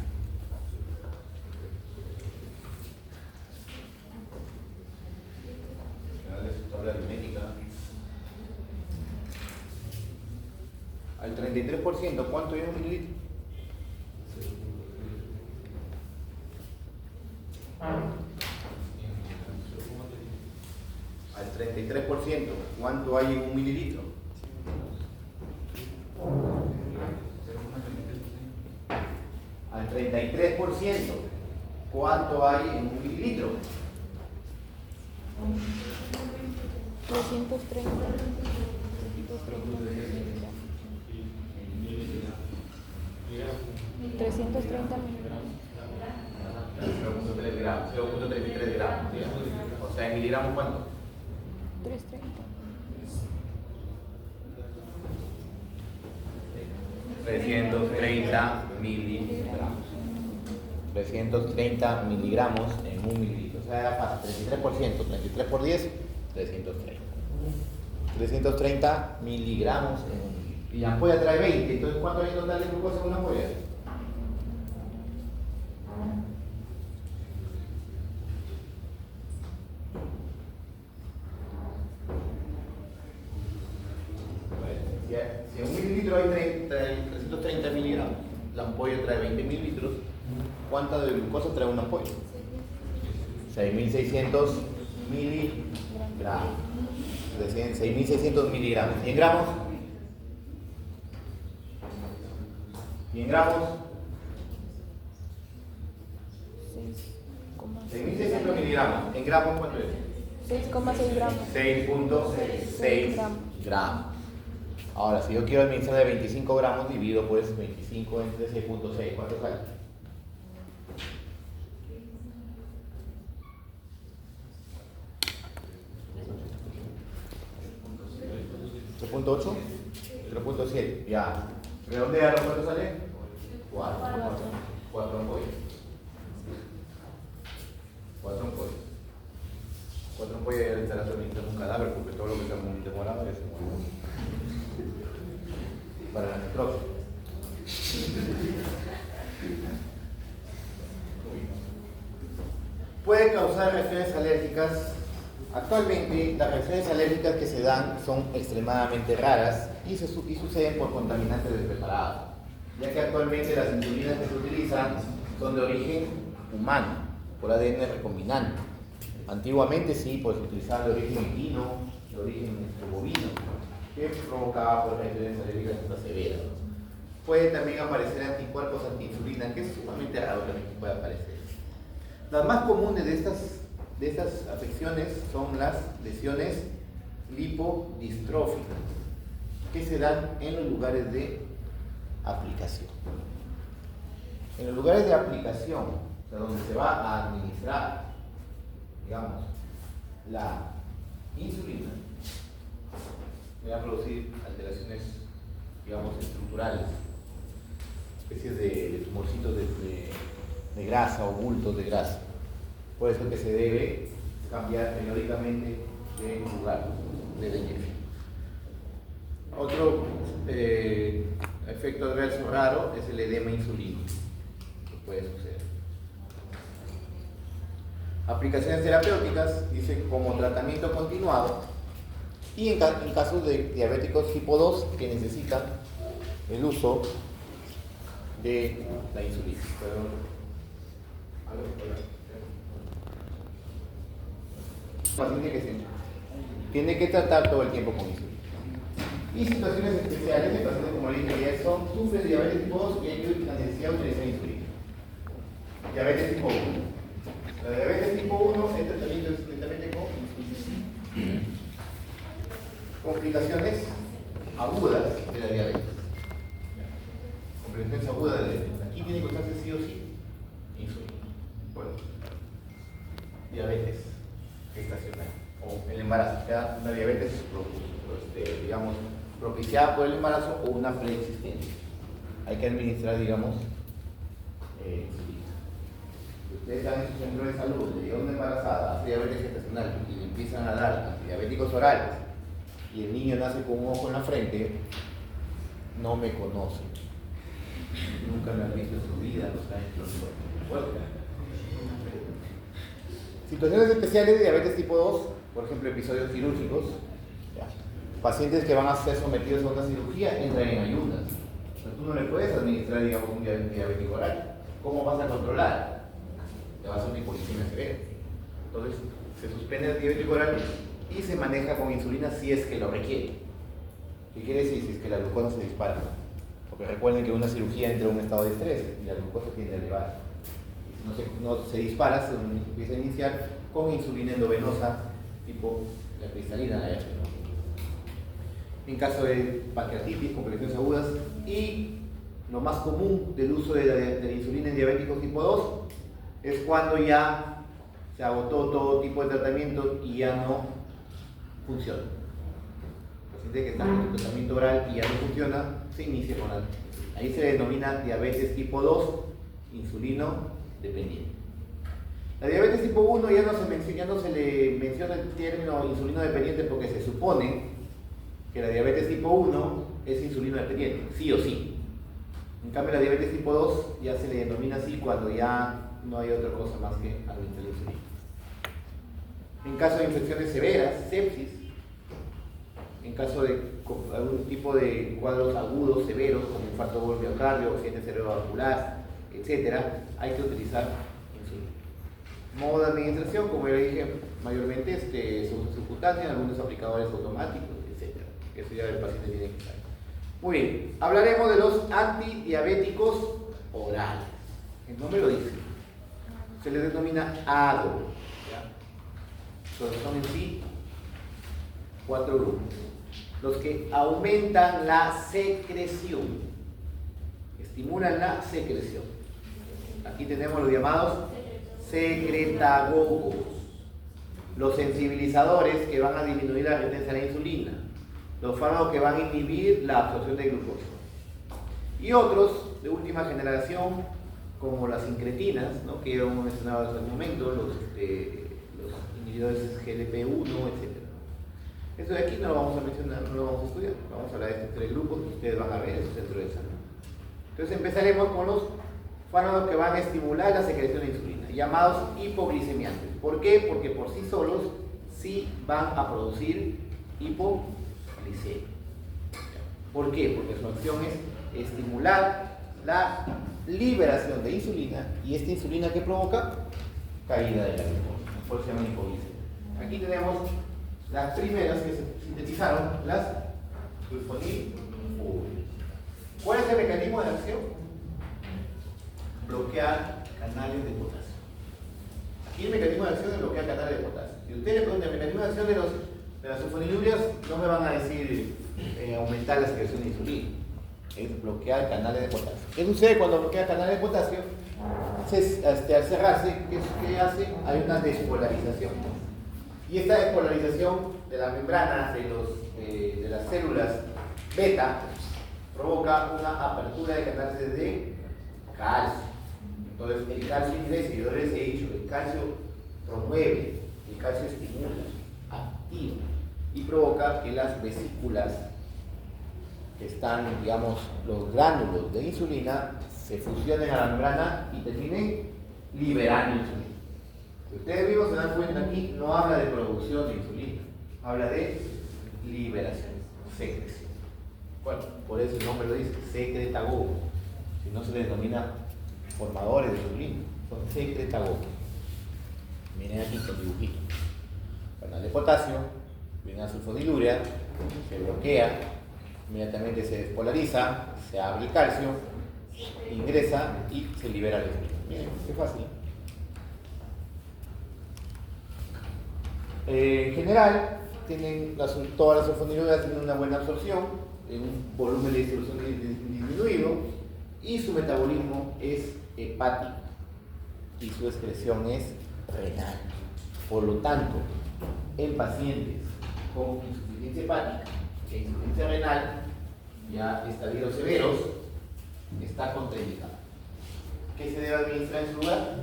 Tabla aritmética. Al 33%, ¿cuánto hay en un mililitro? Al 33%, ¿cuánto hay en un mililitro? Al 33%, ¿cuánto hay en un mililitro? 330. 330 miligramos. 0.3 gramos, 0.33 gramos, digamos. O sea, en miligramos, ¿cuánto? 330. 330 miligramos. 330 miligramos en un mililitro. O sea, era fácil. 33%, 33 por 10, 330. 330 miligramos en un mililitro. Y la ampolla trae 20. Entonces, ¿cuánto hay en total de glucosa en una ampolla? litro trae 330 miligramos. La ampolla trae 20 mililitros. ¿Cuánta de glucosa trae una ampolla? 6.600 miligramos. 6.600 miligramos. ¿Y en gramos? ¿Y en gramos? 6.600 miligramos. ¿En gramos cuánto es? 6,6 gramos. 6.6 gramos. Ahora, si yo quiero administrar de 25 gramos, divido pues 25 entre 6.6. ¿Cuánto sale? 3.8, 3.7, ya. Redondealo, ¿cuánto sale? 4. 4 ampollas. 4 ampollas. 4 ampollas ya le estará suministrando un cadáver porque todo lo que se ha demorado es para la necropsia. Puede causar reacciones alérgicas. Actualmente las reacciones alérgicas que se dan son extremadamente raras y suceden por contaminantes del preparado, ya que actualmente las insulinas que se utilizan son de origen humano, por ADN recombinante. Antiguamente sí, pues se utilizaban de origen equino, de origen bovino, que provocaba pues, reacciones alérgicas más severas. Pueden también aparecer anticuerpos antiinsulina, que es sumamente raro también que pueda aparecer. Las más comunes de estas afecciones son las lesiones lipodistróficas, que se dan en los lugares de aplicación. En los lugares de aplicación, o sea, donde se va a administrar, digamos, la insulina, va a producir alteraciones, digamos, estructurales, especies de tumorcitos de grasa o bultos de grasa. Por eso que se debe cambiar periódicamente de lugar de la inyección. Otro efecto adverso raro es el edema insulínico, que puede suceder. Aplicaciones terapéuticas, dice como tratamiento continuado, y en casos de diabéticos tipo 2 que necesitan el uso de la insulina. Paciente que tiene que tratar todo el tiempo con insulina. Y situaciones especiales de pacientes como el dije sufren de diabetes tipo 2 y hay la necesidad de utilizar insulina. Diabetes tipo 1. La diabetes tipo 1 es tratamiento estrictamente con insulina. Complicaciones agudas de la diabetes. Complicaciones agudas de la diabetes. Aquí tiene que usarse sí o sí insulina. Bueno, diabetes gestacional o el embarazo, sea una diabetes digamos, propiciada por el embarazo o una preexistencia. Hay que administrar, digamos, insulina. Si ustedes están en su centro de salud, le llega una embarazada, hace diabetes gestacional y le empiezan a dar antidiabéticos orales y el niño nace con un ojo en la frente, no me conoce. Nunca me han visto en su vida, los años. Situaciones especiales de diabetes tipo 2, por ejemplo, episodios quirúrgicos. Pacientes que van a ser sometidos a una cirugía entran en ayunas. O sea, tú no le puedes administrar, digamos, un diabético oral. ¿Cómo vas a controlar? Te vas a una hipoglicemia severa. Entonces, se suspende el diabético oral y se maneja con insulina si es que lo requiere. ¿Qué quiere decir? Si es que la glucosa se dispara. Porque recuerden que una cirugía entra en un estado de estrés y la glucosa tiende a elevar. No se dispara, se empieza a iniciar con insulina endovenosa tipo la cristalina, la F, ¿no? En caso de pancreatitis, complicaciones agudas, y lo más común del uso de la insulina en diabéticos tipo 2 es cuando ya se agotó todo tipo de tratamiento y ya no funciona. El paciente que está en el tratamiento oral y ya no funciona, se inicia con la. Ahí se denomina diabetes tipo 2, insulino dependiente. La diabetes tipo 1 ya no se le menciona el término insulino dependiente porque se supone que la diabetes tipo 1 es insulino dependiente, sí o sí. En cambio la diabetes tipo 2 ya se le denomina así cuando ya no hay otra cosa más que administrar la insulina. En caso de infecciones severas, sepsis, en caso de algún tipo de cuadros agudos, severos, como infarto miocardio, accidente cerebrovascular, etcétera, hay que utilizar insulina. Modo de administración, como ya dije, mayormente es uso subcutáneo, algunos aplicadores automáticos, etcétera. Eso ya el paciente tiene que saber. Muy bien, hablaremos de los antidiabéticos orales. El nombre lo dice. Se les denomina ADO. Son en sí 4 grupos. Los que aumentan la secreción, estimulan la secreción. Aquí tenemos los llamados secretagogos, los sensibilizadores que van a disminuir la resistencia a la insulina, los fármacos que van a inhibir la absorción de glucosa. Y otros de última generación, como las incretinas, ¿no?, que hemos mencionado hace un momento, los inhibidores GLP-1, etc. Esto de aquí no lo vamos a mencionar, no lo vamos a estudiar. Vamos a hablar de estos 3 grupos que ustedes van a ver en su centro de examen. Entonces empezaremos con los fármacos que van a estimular la secreción de insulina, llamados hipoglicemiantes. ¿Por qué? Porque por sí solos sí van a producir hipoglicemia. ¿Por qué? Porque su acción es estimular la liberación de insulina, y esta insulina que provoca caída de la glucosa, por eso se llama hipoglicemia. Aquí tenemos las primeras que se sintetizaron, las sulfonilureas. ¿Cuál es el mecanismo de acción? Bloquear canales de potasio. Aquí el mecanismo de acción es bloquear canales de potasio. Si ustedes le preguntan el mecanismo de acción de las sulfonilureas, no me van a decir aumentar la secreción de insulina. Es bloquear canales de potasio. ¿Qué sucede cuando bloquea canales de potasio? Al cerrarse, ¿qué hace? Hay una despolarización. Y esta despolarización de la membrana de las células beta provoca una apertura de canales de calcio. Entonces el calcio ingresa, y yo les he dicho, el calcio promueve, el calcio estimula, activa y provoca que las vesículas que están, digamos, los gránulos de insulina se fusionen a la membrana y terminen liberando insulina. Si ustedes mismos se dan cuenta, aquí no habla de producción de insulina, habla de liberación, secreción. Bueno, por eso el nombre lo dice, secretagogos. Si no se les denomina formadores de insulina, son secretagogos. Miren aquí con dibujito. Canal de potasio, viene la sulfonilurea, se bloquea, inmediatamente se despolariza, se abre el calcio, ingresa y se libera la insulina. Miren, qué fácil. En general, todas las sulfonilureas tienen una buena absorción, en un volumen de distribución disminuido, y su metabolismo es hepático y su excreción es renal. Por lo tanto, en pacientes con insuficiencia hepática e insuficiencia renal, ya estadios severos, está contraindicado. ¿Qué se debe administrar en su lugar?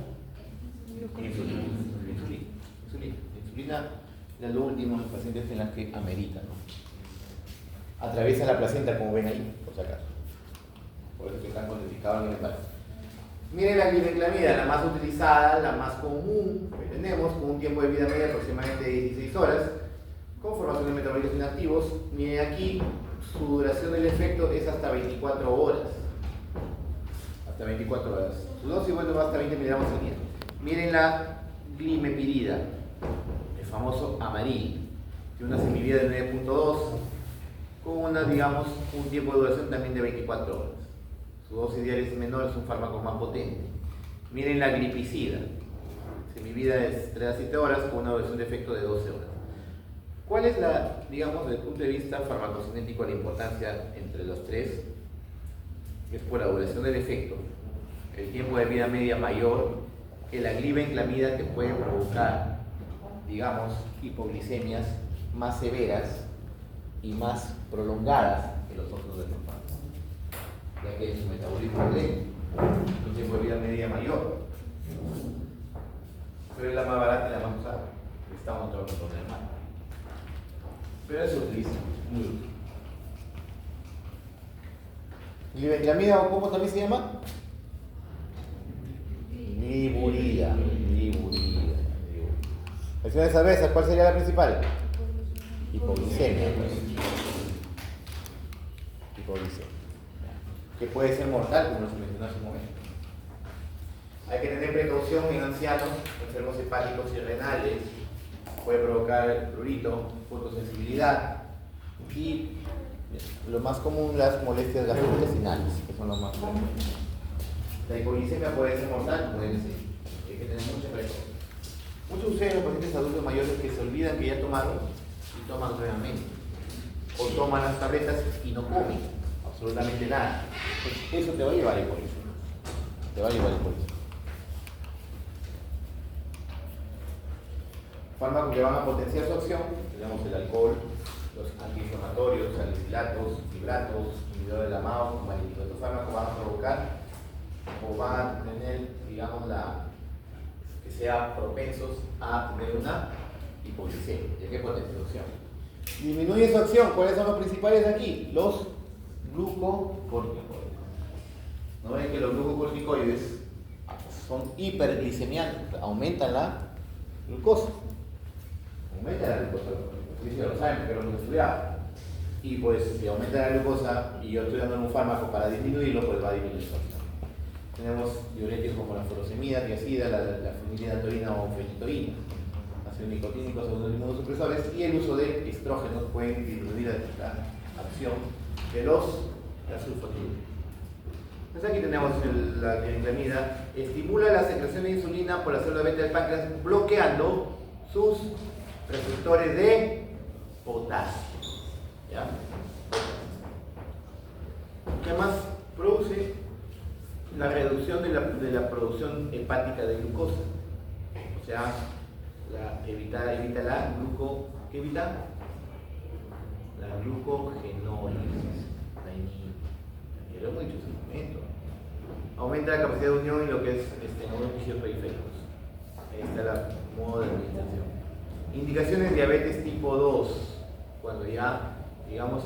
Insulina. Insulina es lo último en los pacientes en las que amerita, ¿no? Atraviesa la placenta, como ven ahí, por si acaso. Por eso que están contraindicados en el embarazo. Miren la glibenclamida, la más utilizada, la más común que tenemos, con un tiempo de vida media aproximadamente de 16 horas, con formación de metabolitos inactivos. Miren aquí, su duración del efecto es hasta 24 horas. Hasta 24 horas. Su dosis, bueno, va hasta 20 miligramos al día. Miren la glimepirida, el famoso amarillo, tiene una semivida de 9.2, con digamos, un tiempo de duración también de 24 horas. Su dosis diaria es menor, es un fármaco más potente. Miren la glipizida, semivida de 3 a 7 horas, con una duración de efecto de 12 horas. ¿Cuál es digamos, desde el punto de vista farmacocinético, la importancia entre los tres? Es por la duración del efecto, el tiempo de vida media mayor, que la glibenclamida, que puede provocar, digamos, hipoglicemias más severas y más prolongadas que los otros de los fármacos, ya que su metabolismo es lento, un tiempo de vida media mayor, pero es la más barata y la más usada, estamos en todo el control del mal. Pero eso se utiliza muy útil. Glibenclamida, o ¿cómo también se llama? Liburida. Acciones adversas, ¿cuál sería la principal? Hipoglicemia, pues. hipoglicemia, que puede ser mortal, como se mencionó hace un momento. Hay que tener precaución en ancianos, enfermos hepáticos y renales, puede provocar prurito, fotosensibilidad y lo más común, las molestias gastrointestinales, que son los más comunes. La hipoglicemia puede ser mortal, puede ser. Hay que tener mucha precaución. Muchos de ustedes, los pacientes adultos mayores, que se olvidan que ya tomaron y toman nuevamente. O toman las tabletas y no comen absolutamente nada. Pues eso te va a llevar a hipoglicemia. Te va a llevar a hipoglicemia. Fármacos que van a potenciar su acción, tenemos el alcohol, los antiinflamatorios, salicilatos, fibratos, inhibidores de la MAO, malito. Estos fármacos van a provocar o van a tener, digamos, que sean propensos a tener una hipoglicemia, ya que potencia su acción. Disminuye su acción, ¿cuáles son los principales aquí? Los glucocorticoides. ¿No ven que los glucocorticoides son hiperglicemiantes? Aumentan la glucosa. Aumenta la glucosa, ya lo saben porque lo hemos estudiado. Y pues si aumenta la glucosa y yo estoy dando un fármaco para disminuirlo, pues va a disminuir su acción. Tenemos diuréticos como la furosemida, tiazida, la fenilidatoína o fenitoína, ácidos nicotínicos, segundos inmunosupresores, y el uso de estrógenos pueden disminuir la acción de la sulfatiluria. Entonces aquí tenemos la glibenclamida, estimula la secreción de insulina por la célula beta del páncreas, bloqueando sus receptores de potasio. ¿Ya? ¿Qué más produce? La reducción de la producción hepática de glucosa. O sea, evita la ¿qué evita? La glucogenólisis. Ya lo hemos dicho hace un momento. Aumenta la capacidad de unión en lo que es algunos tejidos periféricos. Ahí está la modo de administración. Indicaciones de diabetes tipo 2, cuando ya, digamos,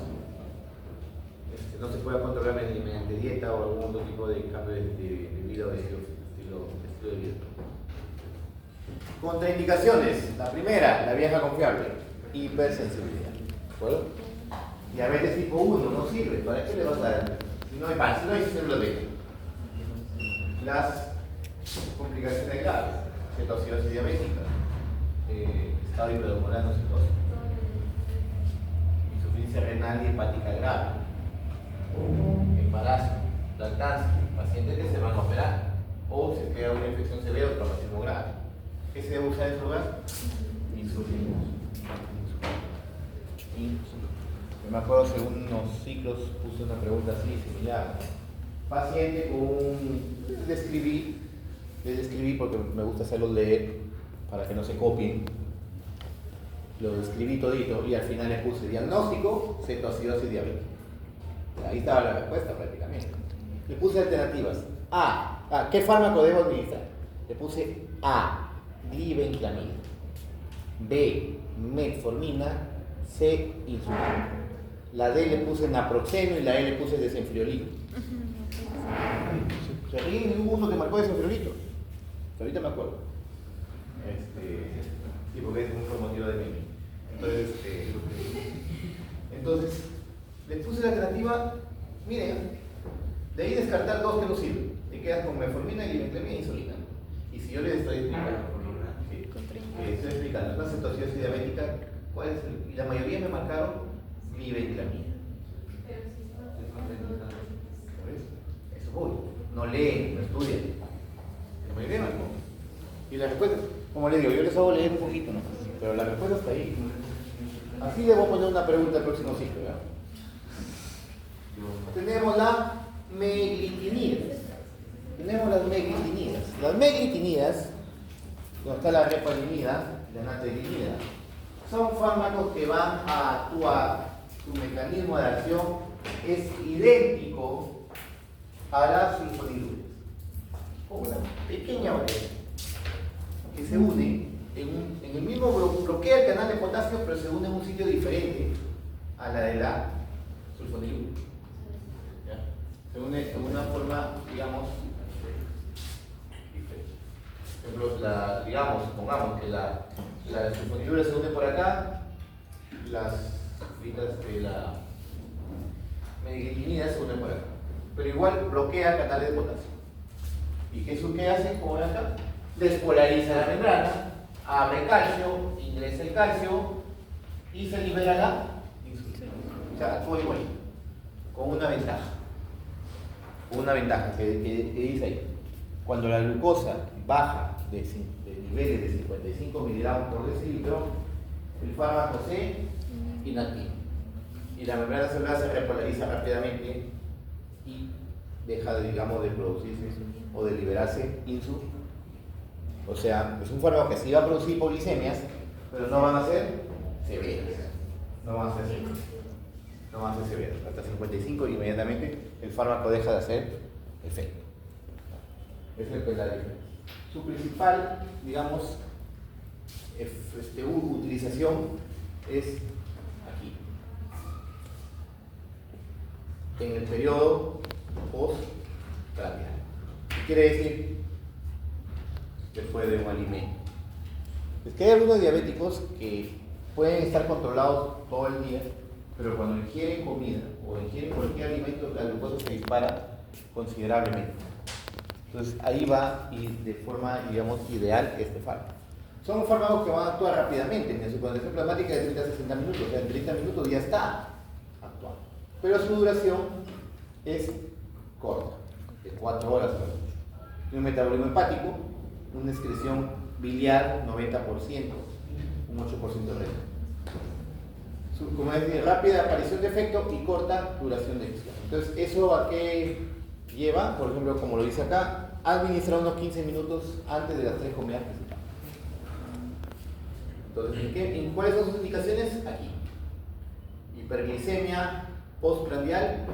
no se pueda controlar mediante dieta o algún otro tipo de cambio de vida o de estilo de vida. Contraindicaciones. La primera, la vieja confiable, hipersensibilidad. ¿De acuerdo? Diabetes tipo 1 no sirve. ¿Para qué le vas a dar? Si no hay células beta. Las complicaciones graves, cetoacidosis diabética, estado hiperhormonal cetosis, insuficiencia renal y hepática grave, embarazo, lactancia, pacientes que se van a operar o se crea una infección severa o traumatismo grave. ¿Qué se debe usar en su lugar? Insulina. Yo me acuerdo que unos ciclos puse una pregunta así similar. Paciente con les describí porque me gusta hacerlos leer para que no se copien. Lo describí todito y al final le puse diagnóstico, cetoacidosis diabética. Ahí estaba la respuesta prácticamente. Le puse alternativas. ¿Qué fármaco debo administrar? Le puse A, glibenclamida, B, metformina, C, insulina. La D le puse naproxeno y la E le puse desenfriolito. Se ríen, hubo uno que marcó desenfriolito. Ahorita me acuerdo. Sí, porque es un motivo de mí. Entonces, le puse la alternativa, miren, de ahí descartar dos que no sirven. Te quedas con metformina, glibenclamida e insulina. Y si yo les estoy explicando, una cetoacidosis diabética, ¿cuál es y la mayoría me marcaron glibenclamida. Eso voy. No leen, no estudian. La mayoría me marcó. Y la respuesta, como les digo, yo les hago leer un poquito, ¿no? Pero la respuesta está ahí. Así le voy a poner una pregunta al próximo ciclo, ¿verdad? Tenemos la meglitinidas. Tenemos las meglitinidas. Las meglitinidas, donde está la repalinida, la natrilinida, son fármacos que van a actuar, su mecanismo de acción es idéntico a las sulfonilureas. Con una pequeña variación que se une en el mismo bloquea el canal de potasio, pero se une en un sitio diferente a la de la sulfonilurea. Se une de una forma, digamos, diferente. Por ejemplo, pongamos que la sulfonilurea se une por acá, las fitas de la medigliptinidas se unen por acá. Pero igual bloquea canales de potasio. ¿Y qué hace? Como ven acá, despolariza la membrana, abre calcio, ingresa el calcio y se libera la insulina. O sea, actúa igual, con una ventaja. Una ventaja que dice ahí. Cuando la glucosa baja de niveles de 55 miligramos por decilitro, el fármaco se inactiva. Y la membrana celular se repolariza rápidamente y deja de, digamos, de producirse o de liberarse insulina. O sea, es un fármaco que sí va a producir hipoglicemias, pero no van a ser severas. No van a ser severas. No van a ser severas. Hasta 55 inmediatamente el fármaco deja de hacer efecto. Esa es la diferencia. Su principal, digamos, utilización es aquí, en el periodo postprandial. ¿Qué quiere decir? Después de un alimento. Es que hay algunos diabéticos que pueden estar controlados todo el día, pero cuando ingieren comida o ingieren cualquier alimento, la glucosa se dispara considerablemente. Entonces ahí va y de forma, digamos, ideal este fármaco. Son fármacos que van a actuar rápidamente. En su concentración plasmática de 30 a 60 minutos, o sea, en 30 minutos ya está actuando. Pero su duración es corta, de 4 horas. Un metabolismo hepático, una excreción biliar 90%, un 8% recto. Como decía, rápida aparición de efecto y corta duración de acción. Entonces, ¿eso a qué lleva? Por ejemplo, como lo dice acá, administrar unos 15 minutos antes de las 3 comidas principales. Entonces, ¿cuáles son sus indicaciones? Aquí. Hiperglicemia postprandial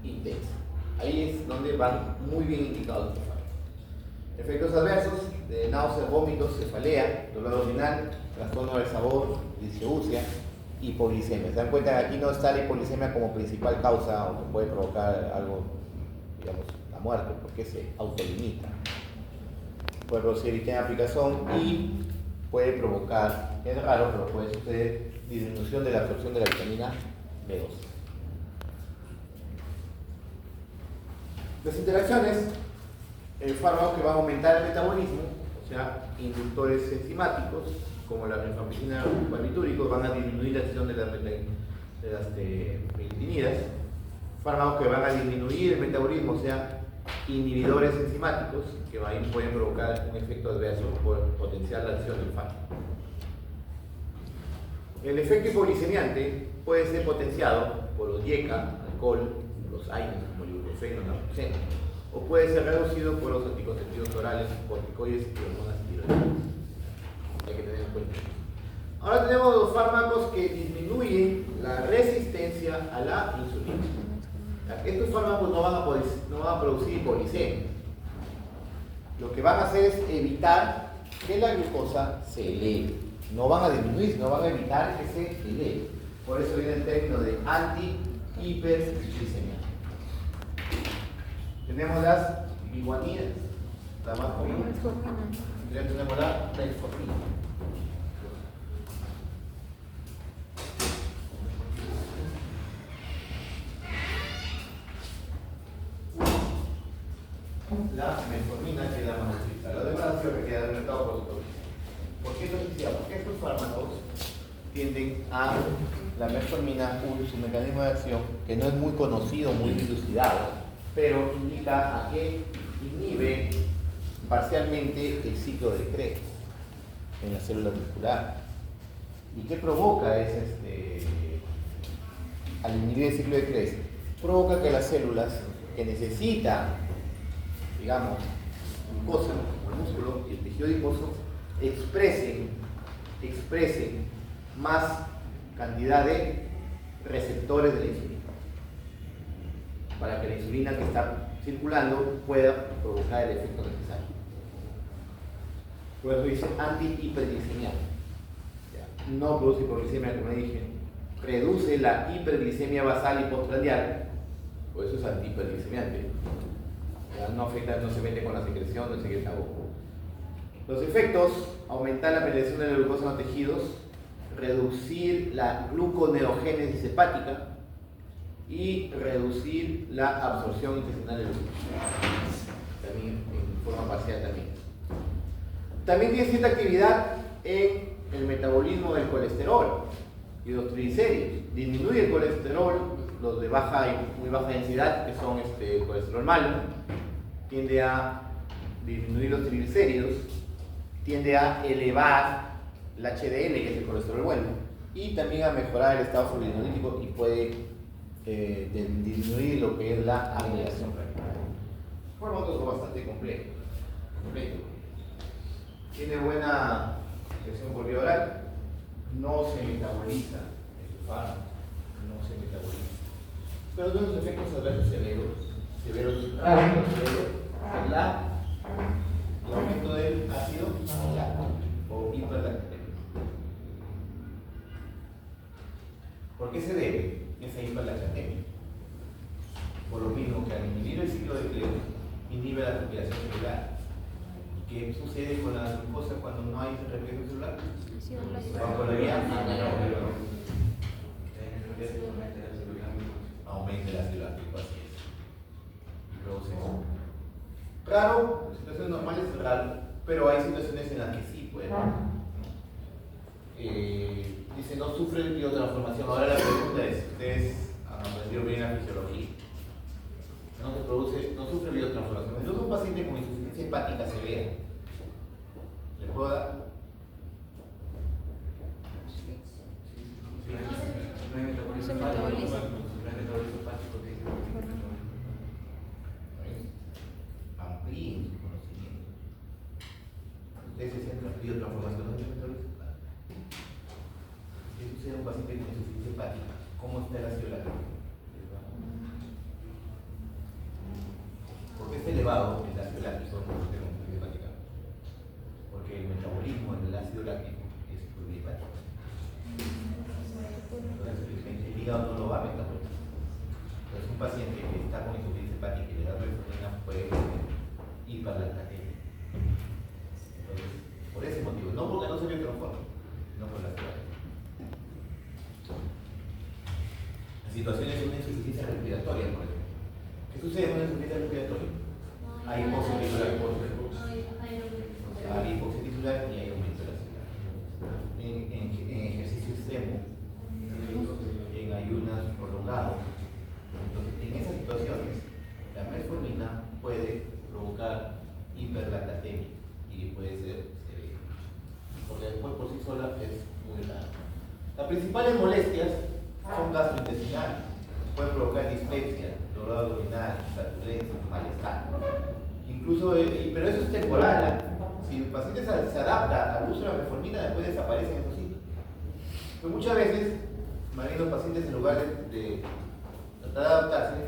intensa. Ahí es donde van muy bien indicados los fármacos. Efectos adversos de náuseas, vómitos, cefalea, dolor abdominal, trastorno del sabor, disgeusia, hipoglicemia. Se dan cuenta que aquí no está la hipoglicemia como principal causa o que puede provocar algo, digamos, la muerte, porque se autolimita. Puede producir eritema de aplicación y puede provocar, es raro, pero puede suceder disminución de la absorción de la vitamina B12. Las interacciones, el fármaco que va a aumentar el metabolismo, o sea, inductores enzimáticos, como la rifampicina barbitúricos, van a disminuir la acción de las medigliptinidas. Fármacos que van a disminuir el metabolismo, o sea, inhibidores enzimáticos, que pueden provocar un efecto adverso por potenciar la acción del fármaco. El efecto hipoglicemiante puede ser potenciado por los IECA, alcohol, los AINES como el ibuprofeno, naproxeno, o puede ser reducido por los anticonceptivos orales, corticoides y hormonas tiroideas. Hay que tener en cuenta. Ahora tenemos los fármacos que disminuyen la resistencia a la insulina. Estos fármacos no van a producir hipoglicemia. Lo que van a hacer es evitar que la glucosa se eleve. No van a disminuir, sino van a evitar que se eleve. Por eso viene el término de anti-hiperglicemia. Tenemos las biguaninas, la más común. Ya tenemos la metformina. La metformina que es la más utilizada. Lo demás ha sido que queda en el mercado por su. ¿Por qué esto se decía? Porque estos fármacos tienden a la metformina, su mecanismo de acción, que no es muy conocido, muy dilucidado, pero indica a que inhibe parcialmente el ciclo de Krebs en la célula muscular. ¿Y qué provoca? Al inhibir el ciclo de Krebs, provoca que las células que necesitan, digamos, glucosa, como el músculo y el tejido adiposo, expresen más cantidad de receptores de la insulina, para que la insulina que está circulando pueda provocar el efecto necesario. Por eso dice anti-hiperglicemia. No produce hipoglicemia, como dije. Reduce la hiperglicemia basal y postprandial. Por eso es anti-hiperglicemiante. No afecta, no se mete con la secreción, no secreta agua. Los efectos: aumentar la penetración de la glucosa en los tejidos, reducir la gluconeogénesis hepática, y reducir la absorción intestinal del glúcido, también en forma parcial también. También tiene cierta actividad en el metabolismo del colesterol y los triglicéridos. Disminuye el colesterol, los de baja y muy baja densidad, que son el colesterol malo, tiende a disminuir los triglicéridos, tiende a elevar el HDL, que es el colesterol bueno, y también a mejorar el estado fluidolinolítico y puede disminuir lo que es la agregación renal. Forma un trozo bastante completo. Tiene buena secreción por vía oral, no se metaboliza el fármaco, no se metaboliza. Pero tiene unos efectos adversos severos, el aumento del ácido láctico o hiperlactemia. ¿Por qué se debe esa hiperlactemia? Por lo mismo que al inhibir el ciclo de Krebs, inhibe la respiración celular. ¿Qué sucede con la glucosa cuando no hay respiración celular? Bajo la vía aumenta el ácido láctico, así es. Produce eso. Raro, en situaciones normales es raro, pero hay situaciones en las que sí puede. Dice, no sufre biotransformación. Ahora la pregunta es, ustedes han aprendido bien la fisiología. No sufre biotransformación. Entonces un paciente con insuficiencia hepática severa, ¿le puedo dar? Se metaboliza. Amplíen su conocimiento. Ustedes se sienten biotransformación, ¿no? ¿Qué sucede a un paciente con insuficiencia hepática? ¿Cómo está el ácido láctico? ¿Por qué está elevado el ácido láctico en un paciente con insuficiencia hepática? Porque el metabolismo del ácido láctico es por vía hepática. Entonces el hígado no lo va a metabolizar. Entonces un paciente que está con insuficiencia hepática y le da metformina puede tener hiperlactatemia. Entonces, por ese motivo, no porque no se biotransforma, sino por la ciudad. Situaciones de una insuficiencia respiratoria, por ejemplo. ¿Qué sucede con una insuficiencia respiratoria? Hay hipoxia tisular, hay hipoxia tisular y hay aumento de la ciudad. En ejercicio extremo, en ayunas prolongados. Entonces, en esas situaciones, la metformina puede provocar hiperlactatemia y puede ser severa. Porque después por sí sola es muy raro. Las principales molestias son gastrointestinales, pueden provocar dispepsia, dolor abdominal, flatulencia, malestar. Incluso, pero eso es temporal. Si el paciente se adapta al uso de la metformina, después desaparecen esos síntomas. Pero muchas veces, los pacientes en lugar de tratar de adaptarse,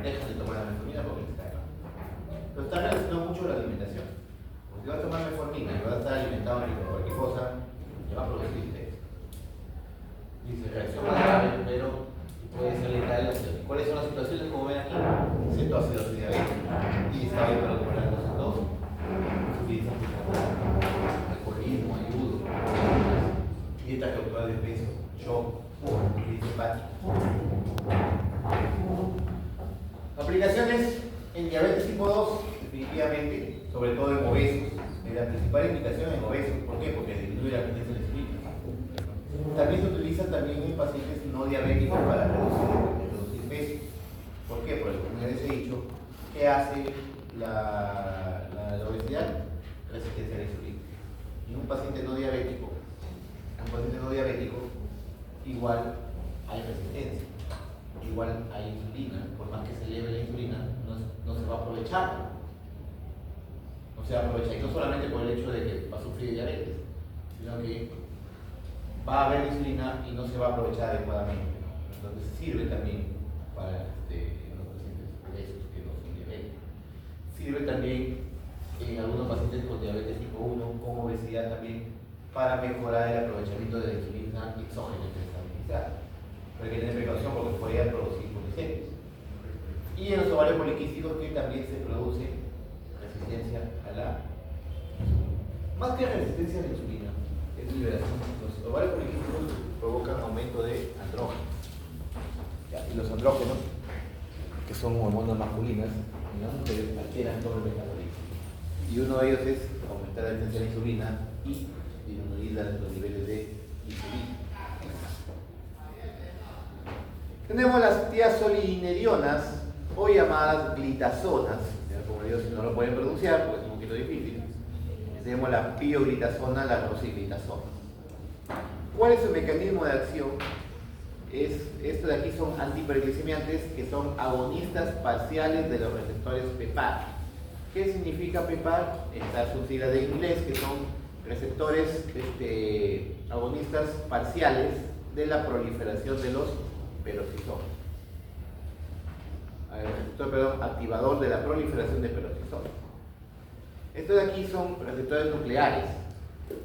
dejan de tomar la metformina porque les cae mal. Pero está relacionado mucho con la alimentación. Porque si va a tomar metformina y va a estar alimentado con cualquier cosa, le va a producir dispepsia. Dice reacción más grave, pero puede ser letal. ¿Cuáles son las situaciones como ven aquí? Cetoacidosis diabética, y está bien para lograr los dos, alcoholismo, ayudo, dieta cautelar de peso, shock, crisis hepática. Aplicaciones en diabetes tipo 2, definitivamente, sobre todo en obesos. La principal indicación en obesos, ¿por qué? Porque disminuye la resistencia a la insulina. También se utiliza en pacientes no diabéticos para reducir peso. ¿Por qué? Porque como ya les he dicho, ¿qué hace la obesidad? Resistencia a la insulina. En un paciente no diabético, igual hay resistencia, igual hay insulina. Por más que se eleve la insulina, no se va a aprovechar. No se va a aprovechar, y no solamente por el hecho de que va a sufrir diabetes, sino que va a haber insulina y no se va a aprovechar adecuadamente. Entonces sirve también para los pacientes obesos que no son diabéticos. Sirve también en algunos pacientes con diabetes tipo 1, con obesidad también, para mejorar el aprovechamiento de la insulina exógena que está administrada. Pero hay que tener precaución porque podría producir policemias. Y en los ovarios poliquísticos, que también se produce resistencia a la insulina. Más que resistencia a la insulina, es liberación. Los ovarios poliquísticos provocan aumento de andrógenos. Ya, y los andrógenos, que son hormonas masculinas, en las mujeres alteran todo el metabolismo. Y uno de ellos es aumentar la resistencia a la insulina y disminuir los niveles de insulina. Tenemos las tiazolinedionas, o llamadas glitazonas, como ellos no lo pueden pronunciar porque es un poquito difícil. Tenemos la pioglitazona, la rosiglitazona. ¿Cuál es su mecanismo de acción? Estos de aquí son antihiperglicemiantes que son agonistas parciales de los receptores PPAR. ¿Qué significa PPAR? Está su sigla de inglés, que son receptores agonistas parciales de la proliferación de los peroxisomas. Receptor, activador de la proliferación de peroxisomas. Estos de aquí son receptores nucleares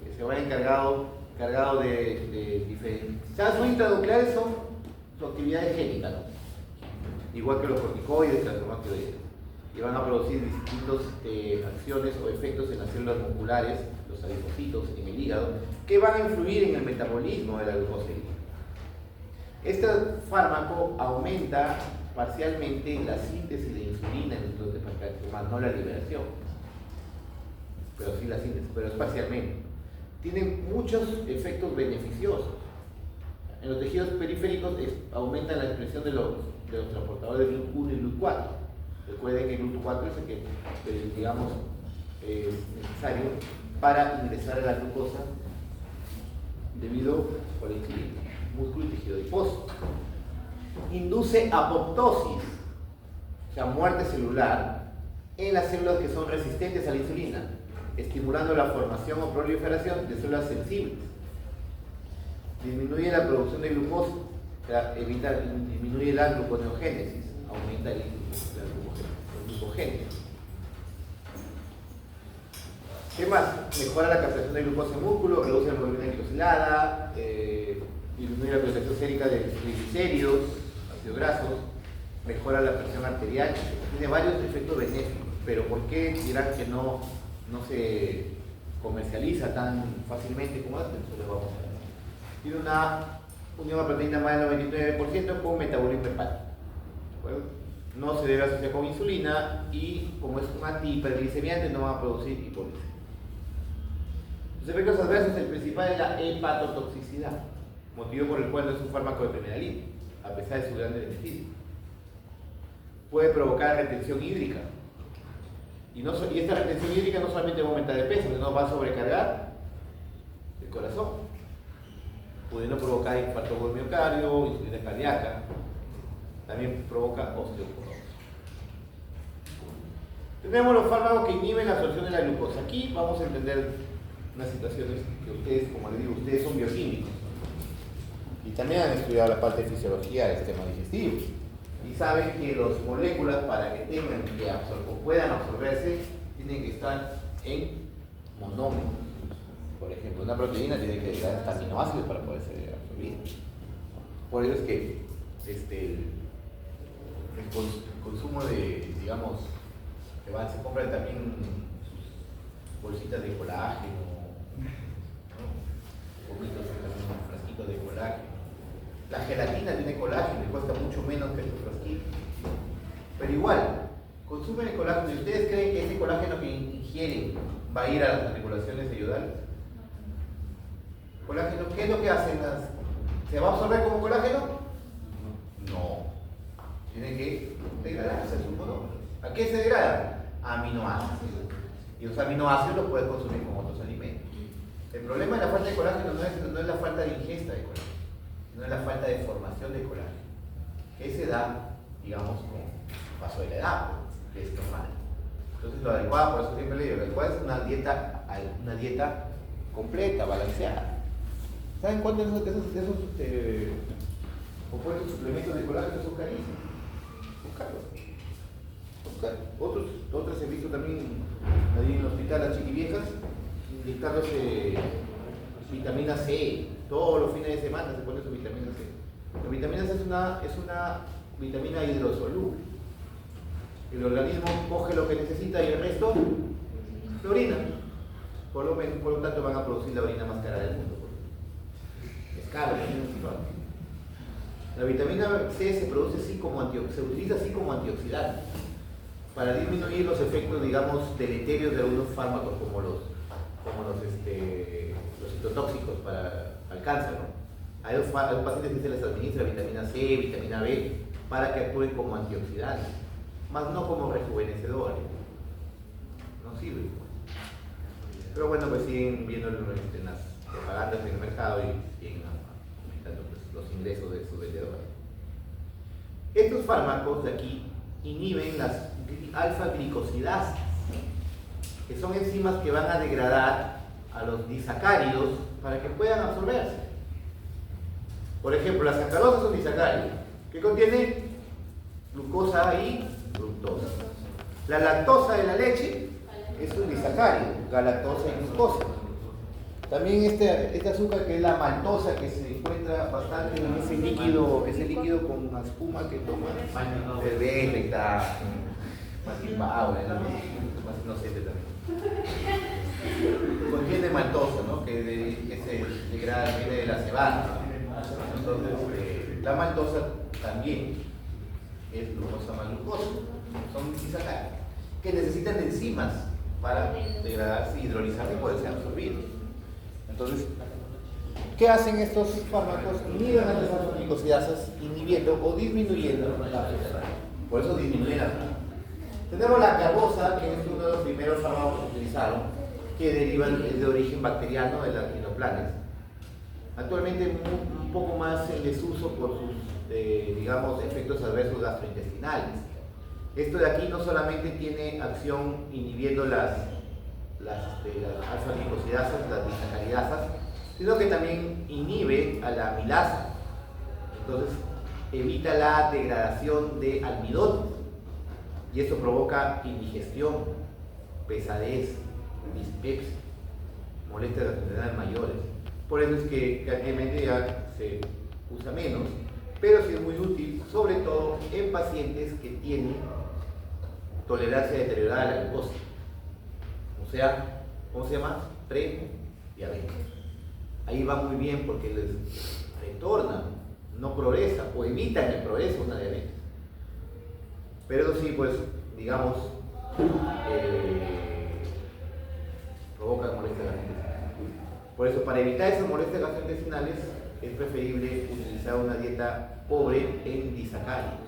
que se van cargados de diferentes. Las intranucleares son su actividad es génica, ¿no? Igual que los corticoides, transformatoides, y van a producir distintas acciones o efectos en las células musculares, los adipocitos, en el hígado, que van a influir en el metabolismo de la glucosa. Este fármaco aumenta parcialmente la síntesis de insulina en los hepatocytos, no la liberación, pero sí la síntesis, pero es parcialmente. Tienen muchos efectos beneficiosos. En los tejidos periféricos aumentan la expresión de los transportadores de GLUT1 y GLUT4. Recuerden que el GLUT4 es el que, digamos, es necesario para ingresar a la glucosa debido a la insulina, músculo y tejido adiposo. Induce apoptosis, o sea, muerte celular, en las células que son resistentes a la insulina, estimulando la formación o proliferación de células sensibles. Disminuye la producción de glucosa, o sea, disminuye la gluconeogénesis, aumenta la glucogénesis. ¿Qué más? Mejora la captación de glucosa en músculo, reduce la hemoglobina glicosilada, disminuye la protección sérica de triglicéridos, ácidos grasos, mejora la presión arterial, tiene varios efectos benéficos, pero ¿por qué dirán que no se comercializa tan fácilmente como antes? Eso les vamos a ver. Tiene una unión a proteína más del 99% con metabolismo hepático. ¿De acuerdo? No se debe asociar con insulina y como es un antihiperglicemiante no va a producir hipoglicemia. Los efectos adversos, el principal es la hepatotoxicidad, motivo por el cual no es un fármaco de primera línea, a pesar de su gran beneficio. Puede provocar retención hídrica. Y esta retención hídrica no solamente va a aumentar de peso, sino va a sobrecargar el corazón, pudiendo provocar infarto por miocardio, insuficiencia cardíaca. También provoca osteoporosis. Tenemos los fármacos que inhiben la absorción de la glucosa. Aquí vamos a entender unas situaciones que ustedes, como les digo, ustedes son bioquímicos y también han estudiado la parte de fisiología del sistema digestivo y saben que las moléculas para que tengan que o puedan absorberse tienen que estar en monómeros. Por ejemplo, una proteína tiene que estar hasta aminoácidos para poder ser absorbida. Por ello es que el consumo de, digamos, se compran también sus bolsitas de colágeno, un frasquito de colágeno. La gelatina tiene colágeno y cuesta mucho menos que estos frasquitos. Pero igual, consumen el colágeno y ustedes creen que ese colágeno que ingieren va a ir a las articulaciones ayudales. Colágeno, ¿qué es lo que hacen? ¿Se va a absorber como colágeno? No. Tiene que degradarse sus monómeros. ¿A qué se degrada? Aminoácidos. Y los aminoácidos los puedes consumir con otros alimentos. El problema de la falta de colágeno no es la falta de ingesta de colágeno, sino es la falta de formación de colágeno, que se da, digamos, con el paso de la edad, que es normal. Entonces lo adecuado, por eso siempre le digo, lo adecuado es una dieta completa, balanceada. ¿Saben cuántos de esos compuestos suplementos de colágeno son carísimos? Otros he visto también ahí en el hospital, las chiquiviejas, inyectándose vitamina C. Todos los fines de semana se pone su vitamina C. La vitamina C es una vitamina hidrosoluble. El organismo coge lo que necesita y el resto lo orina. Por lo tanto van a producir la orina más cara del mundo. Es caro, La vitamina C se produce así como se utiliza así como antioxidante para disminuir los efectos, digamos, deleterios de algunos fármacos como los citotóxicos para el cáncer, ¿no? Hay pacientes que se les administra vitamina C, vitamina B, para que actúen como antioxidantes, más no como rejuvenecedores. No sirve. Pero bueno, pues siguen viendo en las propagandas en el mercado y siguen aumentando pues, los ingresos de sus vendedores. Estos fármacos de aquí inhiben las alfa-glicosidasas, que son enzimas que van a degradar a los disacáridos para que puedan absorberse. Por ejemplo, la sacarosa es un disacárido que contiene glucosa y fructosa. La lactosa de la leche es un disacárido, galactosa y glucosa. También este azúcar que es la maltosa, que se encuentra bastante en ese líquido con una espuma que toma cerveza y está más Zimbabue, más inocente también. Contiene maltosa, ¿no? que se degrada, viene de la cebada. Entonces, la maltosa también es glucosa más glucosa. Son disacáridos que necesitan enzimas para degradarse, hidrolizarse y poder ser absorbidos. Entonces, ¿qué hacen estos fármacos? Inhiben las alfa-glicosidasas, inhibiendo o disminuyendo la afectación. Por eso disminuyen la afectación. Tenemos la carbosa, que es uno de los primeros fármacos que utilizaron, que derivan de origen bacteriano de las rinoplanes. Actualmente un poco más en desuso por sus, digamos, efectos adversos gastrointestinales. Esto de aquí no solamente tiene acción inhibiendo las alfa-glicosidasas, las disacaridasas, sino que también inhibe a la amilasa. Entonces, evita la degradación de almidón y eso provoca indigestión, pesadez, dispepsia, molestias gastrointestinales mayores. Por eso es que actualmente ya se usa menos, pero sí es muy útil, sobre todo en pacientes que tienen tolerancia deteriorada a la glucosa. O sea, ¿cómo se llama? Prediabetes. Ahí va muy bien porque les retorna, no progresa o evitan el progreso de una diabetes. Pero eso sí, pues, digamos, provoca molestias gastrointestinales. Por eso, para evitar esas molestias gastrointestinales, es preferible utilizar una dieta pobre en disacáridos.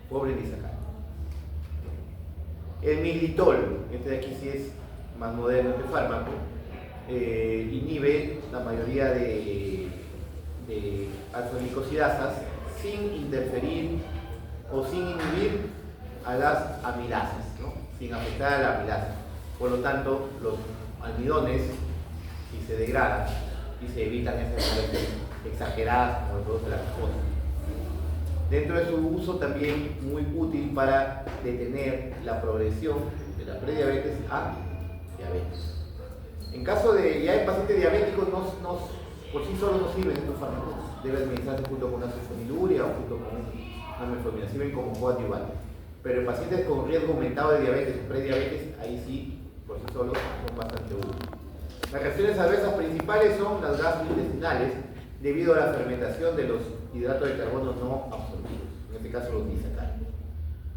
Pobre en disacáridos. El militol, este de aquí sí es más moderno este fármaco, inhibe la mayoría de alfa-glicosidasas sin interferir o sin inhibir a las amilasas, ¿no? Sin afectar a la amilasa. Por lo tanto, los almidones, si se degradan y se evitan esas molestias exageradas como el producto de la glucosa. Dentro de su uso también muy útil para detener la progresión de la prediabetes a diabetes. En caso de ya en pacientes diabéticos, por sí solos no sirven estos fármacos. Debe administrarse junto con una sulfonilurea o junto con una metformina, sirven como coadyuvante. Pero en pacientes con riesgo aumentado de diabetes o prediabetes, ahí sí, por sí solos, son bastante útiles. Las reacciones adversas principales son las gastrointestinales, debido a la fermentación de los hidratos de carbono no absorbidos, en este caso los disacáridos.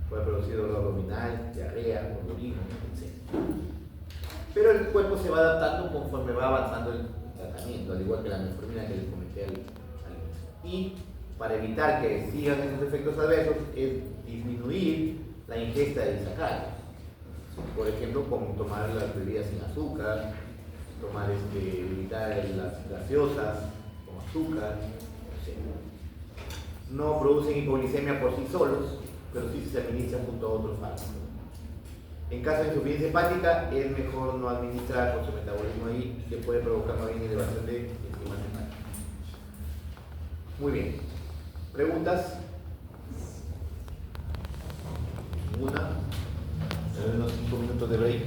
Puede producir dolor abdominal, diarrea, gordurismo, etc. Pero el cuerpo se va adaptando conforme va avanzando el tratamiento, al igual que la metformina que les comenté al inicio. Y para evitar que sigan esos efectos adversos es disminuir la ingesta de disacáridos. Por ejemplo, como tomar las bebidas sin azúcar, evitar las gaseosas con azúcar, etc. No producen hipoglicemia por sí solos, pero sí se administran junto a otros fármacos. En caso de insuficiencia hepática, es mejor no administrar con su metabolismo ahí, que puede provocar más bien elevación de enzimas hepáticas. Muy bien. ¿Preguntas? ¿Ninguna? Unos 5 minutos de break.